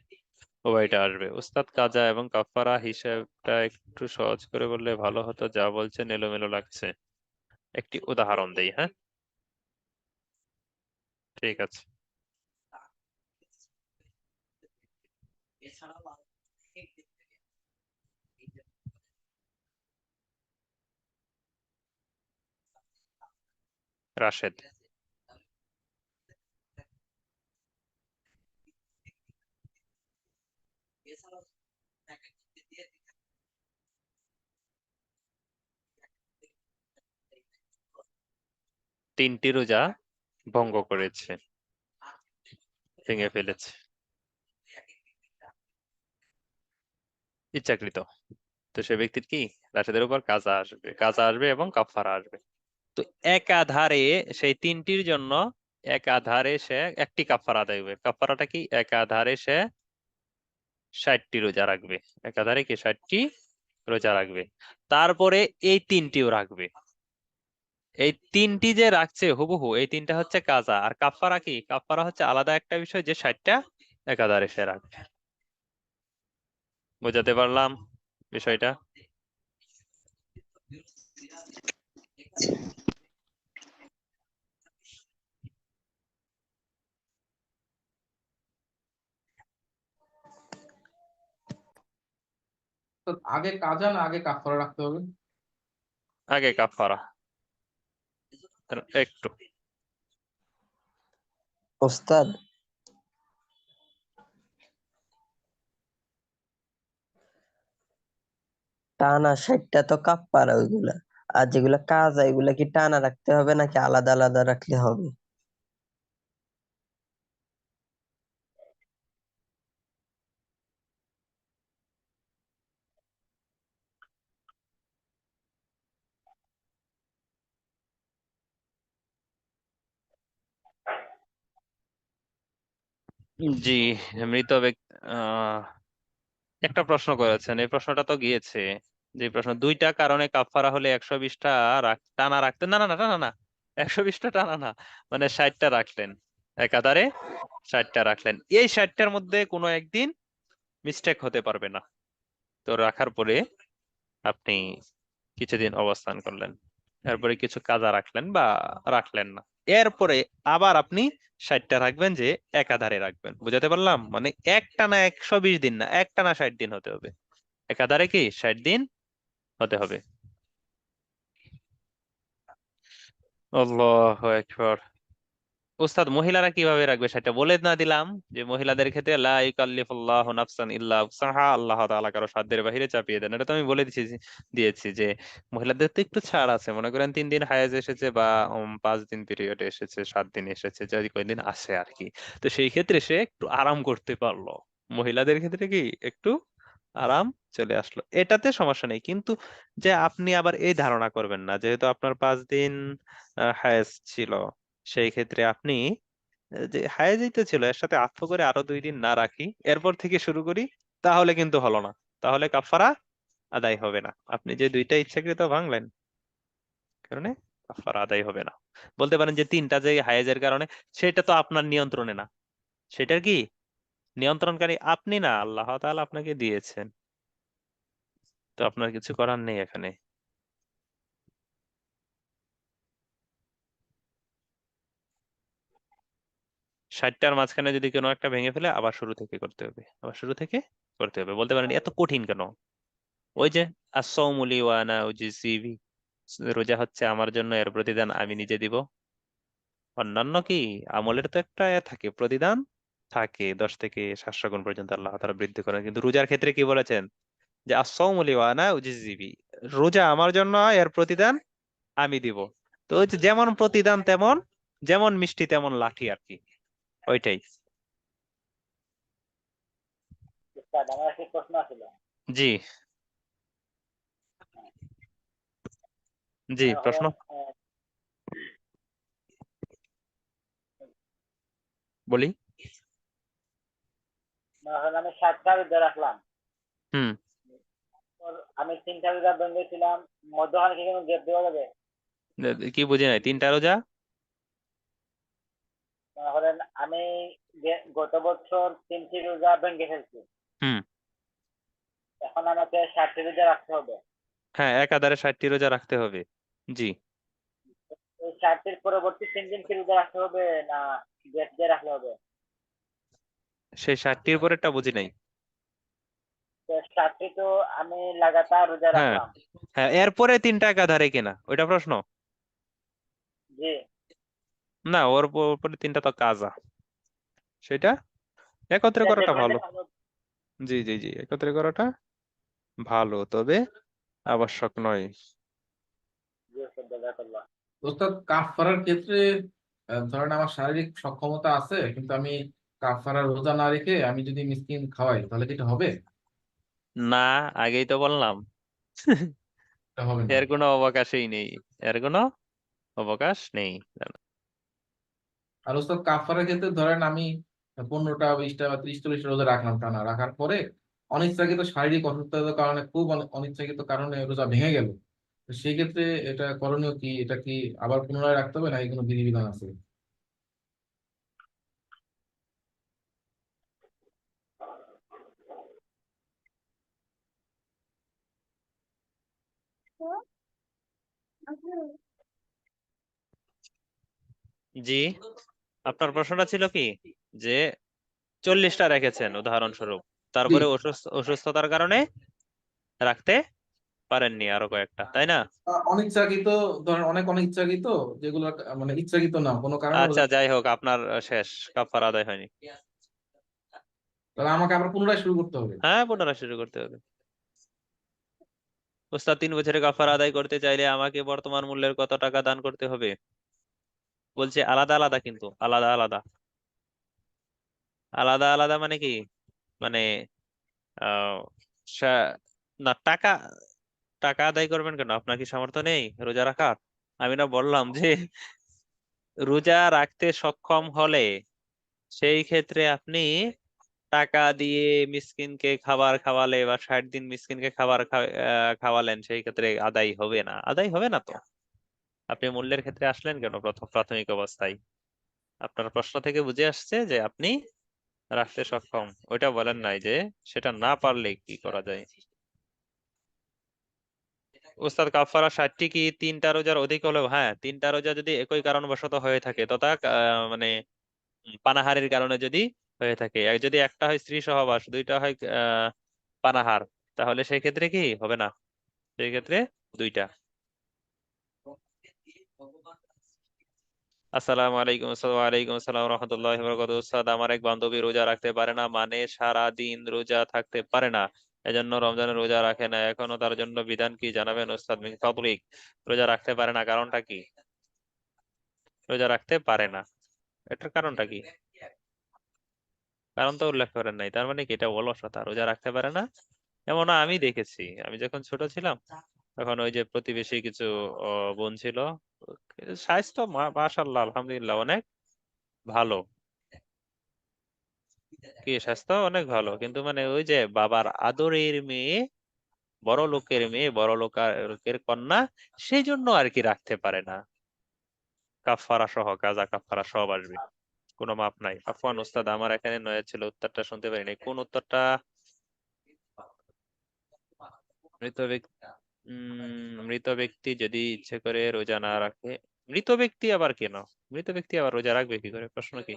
উভয়টা আসবে। ওস্তাদ, কাজা এবং কাফারা হিসাবটা একটু সহজ করে বললে ভালো হতো, যা বলছেন এলোমেলো লাগছে। একটি উদাহরণ দেই, হ্যাঁ? ঠিক আছে। রাশেদ। তিনটি রোজা ভঙ্গ করেছে, ভেঙে ফেলেছে ইচ্ছাকৃত। তো সে ব্যক্তির কি রাশেদের উপর কাজা আসবে, কাজা আসবে এবং কাফারা আসবে। তো একাধারে সেই তিনটির জন্য একাধারে সে একটি কাফারা আদায় করবে। কাফারাটা কি? একাধারে সে 60টি রোজা রাখবে। একাধারে কি 60টি রোজা রাখবে, তারপরে এই তিনটিও রাখবে। এই তিনটি যে রাখছে হুবহু, এই তিনটা হচ্ছে কাজা। আর কাফারা কি? কাফারা হচ্ছে আলাদা একটা বিষয়, যে 60টা একাধারে সে রাখবে। বুঝাতে পারলাম বিষয়টা? তো আগে কাজা না আগে কাফারা রাখতে হবে? আগে কাফারা। একটু ওস্তাদ, টানা 60টা তো কাপ্পারা ওইগুলা, আর যেগুলা কাজা এগুলা কি টানা রাখতে হবে নাকি আলাদা আলাদা রাখলে হবে? জি, মৃত ব্যক্তি একটা প্রশ্ন করেছেন, এই প্রশ্নটা তো গিয়েছে। যে প্রশ্ন, 2টা কারণে কাফারা হলে 120টা টানা রাখতেন, না না না টানা না, 120টা টানা না, মানে 60টা রাখলেন, একাধারে 60টা রাখলেন। এই 60টার মধ্যে কোনো একদিন মিস্টেক হতে পারবে না। তো রাখার পরে আপনি কিছুদিন অবস্থান করলেন, এরপরে কিছু কাজা রাখলেন বা রাখলেন না, এরপরে আবার আপনি 60টা রাখবেন, যে একাধারে রাখবেন। বুঝাতে পারলাম? মানে একটানা 120 দিন না, একটানা 60 দিন হতে হবে। একাধারে কি 60 দিন হতে হবে। আল্লাহু আকবার। উস্তাদ মহিলারা কিভাবে রাখবে সেটা বলে না দিলাম, যে মহিলাদের ক্ষেত্রে লা ইউকাল্লিফুল্লাহু নাফসান ইল্লা উসআহা, আল্লাহ তাআলা কারো সাধ্যের বাহিরে চাপিয়ে দেন, এটা তো আমি বলে দিয়েছি যে মহিলাদের তো একটু ছাড় আছে, মনে করেন 3 দিন হায়েজ এসেছে বা 5 দিন পিরিয়ড এসেছে, 7 দিন এসেছে, যদি কয়দিন আসে আর কি। তো সেই ক্ষেত্রে সে একটু আরাম করতে পারলো। মহিলাদের ক্ষেত্রে কি একটু আরাম চলে আসলো, এটাতে সমস্যা নেই। কিন্তু যে আপনি আবার এই ধারণা করবেন না, যেহেতু আপনার 5 দিন হায়েজ ছিল, সেই ক্ষেত্রে আপনি যে হায়েজই তো ছিল, এর সাথে আত্ম করে আরো 2 দিন না রাখি, এরপর থেকে শুরু করি, তাহলে কিন্তু হলো না, তাহলে কাফারা আদায় হবে না। আপনি যে 2টা ইচ্ছাকৃত ভাঙলেন, কারণে কাফারা আদায় হবে না। বলতে পারেন যে 3টা যে হায়েজের কারণে, সেটা তো আপনার নিয়ন্ত্রণে না, সেটার কি নিয়ন্ত্রণকারী আপনি না, আল্লাহ তাআলা আপনাকে দিয়েছেন, তো আপনার কিছু করার নেই এখানে। 60টার মাঝখানে যদি কোনো একটা ভেঙে ফেলে, আবার শুরু থেকে করতে হবে, আবার শুরু থেকে করতে হবে। বলতে পারেন এত কঠিন কেন? ওই যে আস-সাওমু লি ওয়া আনা উজজি বি, রোজা হচ্ছে আমার জন্য, এর প্রতিদান আমি নিজে দিব। অন্যান্য কি আমলের তো একটা থাকে, প্রতিদান থাকে, 10 থেকে 700 গুণ পর্যন্ত আল্লাহ তাআলা বৃদ্ধি করেন, কিন্তু রোজার ক্ষেত্রে কি বলেছেন? যে আস-সাওমু লি ওয়া আনা উজজি বি, রোজা আমার জন্য, এর প্রতিদান আমি দিব। তো ওই যে যেমন প্রতিদান তেমন, যেমন মিষ্টি তেমন লাঠি আর কি, ওইটাই। আমার একটি প্রশ্ন ছিল। জি, জি প্রশ্ন ধরেন বলি। ধরেন আমি 7টা রোজা রাখলাম, হুম। আমি 3টা রোজা ভেঙেছিলাম, মধ্যখানে কি কোনো গ্যাপ দেওয়া যাবে? কি বুঝি নাই, 3টা রোজা? ধরেন আমি গত বছর 3টি রোজা ভেঙে ফেলছি, হুম। এখন আমাকে 7টি রোজা রাখতে হবে। হ্যাঁ, একাধারে 60টি রোজা রাখতে হবে। জি। এই 7টির পরবর্তী 3 দিন কি রোজা রাখতে হবে, না গ্যাপ দিয়ে রাখলে হবে? সেই 60টির পরেরটা বুঝি নাই। তো 7টি তো আমি লাগাতার রোজা হ্যাঁ, রাখলাম। হ্যাঁ, এরপরে 3টা একাধারে কিনা, ওইটা প্রশ্ন? জি। না, ওর পরে 3টা তো কাজা, সেটা একত্রে গ্যাপ দিয়ে করাটা করলে ভালো। ভালো। জি, জি, জি, একত্রে করাটা ভালো, তবে আবশ্যক নয়। জি ওস্তাদ, জাযাকাল্লাহ। ওস্তাদ কাফফারার ক্ষেত্রে ধরেন আমার শারীরিক সক্ষমতা আছে, কিন্তু আমি কাফফারার রোজা না রেখে আমি যদি মিসকিন খাওয়াই, তাহলে কি এটা হবে? না, আগেই তো বললাম, এটা হবে না। এর কোনো অবকাশই নেই, এর কোনো অবকাশ নেই। আর ওস্তাদ কাফফারার ক্ষেত্রে ধরেন আমি 15টা 20টা বা 30 40টা রোজা রাখলাম, টানা রাখার পরে অনিচ্ছাকৃত শারীরিক অসুস্থতার কারণে, খুব অনিচ্ছাকৃত কারণে রোজা ভেঙে গেল, তো সেই ক্ষেত্রে এটা করণীয় কি? এটা কি আবার পুনরায় রাখতে হবে, না এই কোনো বিধিবিধান আছে? জি, আপনার প্রশ্নটা ছিল কি, যে 40টা রেখেছেন উদাহরণস্বরূপ, জি। তারপরে অসুস্থতার কারণে রাখতে পারেননি আরো কয়েকটা, তাই না? অনিচ্ছাকৃত, ধরেন অনেক অনিচ্ছাকৃত, যেগুলো মানে ইচ্ছাকৃত না, কোনো কারণে আচ্ছা, যাই হোক, আপনার শেষ, কাফারা আদায় হয়নি। তাহলে আমাকে আবার পুনরায় শুরু করতে হবে। হ্যাঁ, পুনরায় শুরু করতে হবে। উস্তাদ, 3 বছরের কাফারা আদায় করতে চাইলে আমাকে বর্তমান মূল্যের কত টাকা দান করতে হবে? বলছে আলাদা আলাদা, কিন্তু আলাদা আলাদা, আলাদা আলাদা মানে কি, মানে আহ সা- না, টাকা, টাকা আদায় করবেন কেন? আপনার কি সামর্থ্য নেই রোজা রাখার? আমি না বললাম যে রোজা রাখতে সক্ষম হলে সেই ক্ষেত্রে আপনি টাকা দিয়ে মিসকিনকে খাবার খাওয়ালে, বা 60 দিন মিসকিনকে খাবার খাওয়ালেন, সেই ক্ষেত্রে আদায় হবে না, আদায় হবে না তো। আপনি মূল্যের ক্ষেত্রে আসলেন কেন প্রথম প্রাথমিক অবস্থায়? আপনার প্রশ্ন থেকে বুঝে আসছে যে আপনি রাখতে সক্ষম, ওইটা বলেন নাই যে সেটা না পারলে কি করা যায়। উস্তাদ, কাফারা 60টি কি 3টা রোজার অধিক হলেও? হ্যাঁ, 3টা রোজা যদি একই কারণবশত হয়ে থাকে, তথা মানে পানাহারের কারণে যদি হয়ে থাকে, যদি একটা হয় স্ত্রী সহবাস, 2টা হয় পানাহার, তাহলে সেই ক্ষেত্রে কি হবে না, সেই ক্ষেত্রে 2টা। আসসালামু আলাইকুম ওয়ালাইকুম আসসালাম রহমতুল্লাহি ওয়া বারাকাতুহু। উস্তাদ, আমার এক বান্ধবী রোজা রাখতে পারে না, মানে সারা দিন রোজা থাকতে পারে না, এজন্য রমজানের রোজা রাখে না। এখনো তার জন্য বিধান কি জানাবেন উস্তাদ মিন ফাদলিক। রোজা রাখতে পারে না, কারণটা কি? রোজা রাখতে পারে না, এটার কারণটা কি? কারণ তো উল্লেখ করেন নাই, তার মানে কি এটা অলসতা? রোজা রাখতে পারে না এমন আমি দেখেছি। আমি যখন ছোট ছিলাম তখন ওই যে প্রতিবেশী কিছু বোন ছিল, স্বাস্থ্য মাশাআল্লাহ আলহামদুলিল্লাহ অনেক ভালো, কি স্বাস্থ্য অনেক ভালো, কিন্তু মানে ওই যে বাবার আদরের মেয়ে, বড় লোকের মেয়ে, বড় লোকের কন্যা, সেই জন্য আর কি রাখতে পারে না। কাফারা সহ, কাজা কাফারা সব আসবে, কোনো মাপ নাই। আফওয়ান ওস্তাদ, আমার এখানে নয়া ছিল, উত্তরটা শুনতে পারিনি, কোন উত্তরটা? মৃত ব্যক্তি, মৃত ব্যক্তি যদি ইচ্ছে করে রোজা না রাখে, মৃত ব্যক্তি আবার কেন? মৃত ব্যক্তি আবার রোজা রাখবে কি করে, প্রশ্ন কি?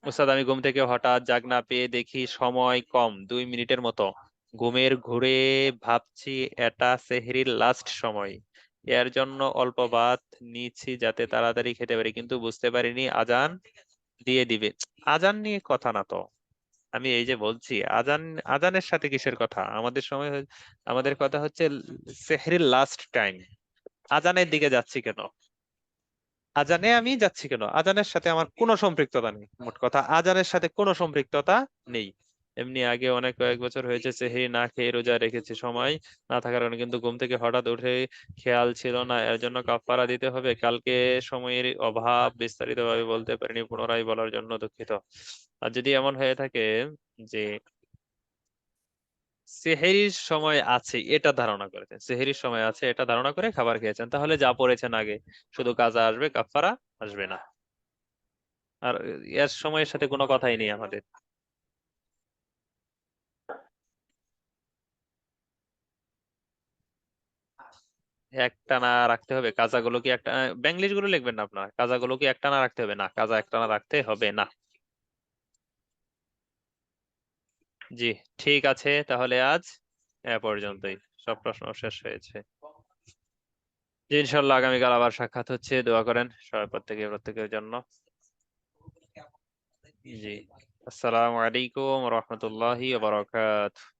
উস্তাদ, আমি ঘুম থেকে হঠাৎ জাগ না পেয়ে দেখি সময় কম, 2 মিনিটের মতো। ঘুমের ঘুরে ভাবছি এটা সেহরির লাস্ট সময়, এর জন্য অল্প ভাত নিয়েছি যাতে তাড়াতাড়ি খেতে পারি, কিন্তু বুঝতে পারিনি আজান দিয়ে দিবে। আজান নিয়ে কথা না তো, আমি এই যে বলছি আজান, আজানের সাথে কিসের কথা? আমাদের সময় আমাদের কথা হচ্ছে সেহরির লাস্ট টাইম। আজানের দিকে যাচ্ছি কেন? আজানে আমি যাচ্ছি কেন? আজানের সাথে আমার কোনো সম্পৃক্ততা নেই, মোট কথা আজানের সাথে কোনো সম্পৃক্ততা নেই। এমনি আগে অনেক কয়েক বছর হয়েছে সেহরি না খেয়ে রোজা রেখেছি, সময় না থাকার কারণে, কিন্তু ঘুম থেকে হঠাৎ উঠে খেয়াল ছিল না, এর জন্য কাফারা দিতে হবে। কালকে সময়ের অভাব বিস্তারিতভাবে বলতে পারিনি, পুনরায় বলার জন্য দুঃখিত। আর যদি এমন হয়ে থাকে যে সেহেরির সময় আছে এটা ধারণা করেছেন, সেহেরির সময় আছে এটা ধারণা করে খাবার খেয়েছেন, তাহলে যা পড়েছেন আগে, শুধু কাজা আসবে, কাফারা আসবে না। আর এর সময়ের সাথে কোনো কথাই নেই আমাদের। একটানা রাখতে হবে কাজাগুলো কি একটা, ব্যাংলিশ গুলো লিখবেন না আপনার, কাজাগুলো কি একটানা রাখতে হবে? না, কাজা একটানা রাখতে হবে না। জি, ঠিক আছে, তাহলে আজ এ পর্যন্তই, সব প্রশ্ন শেষ হয়েছে। জি, ইনশাল্লাহ আগামীকাল আবার সাক্ষাৎ হচ্ছে, দোয়া করেন সবাই, প্রত্যেকের জন্য। জি, আসসালামু আলাইকুম রহমতুল্লাহি ওয়া বারাকাতুহু।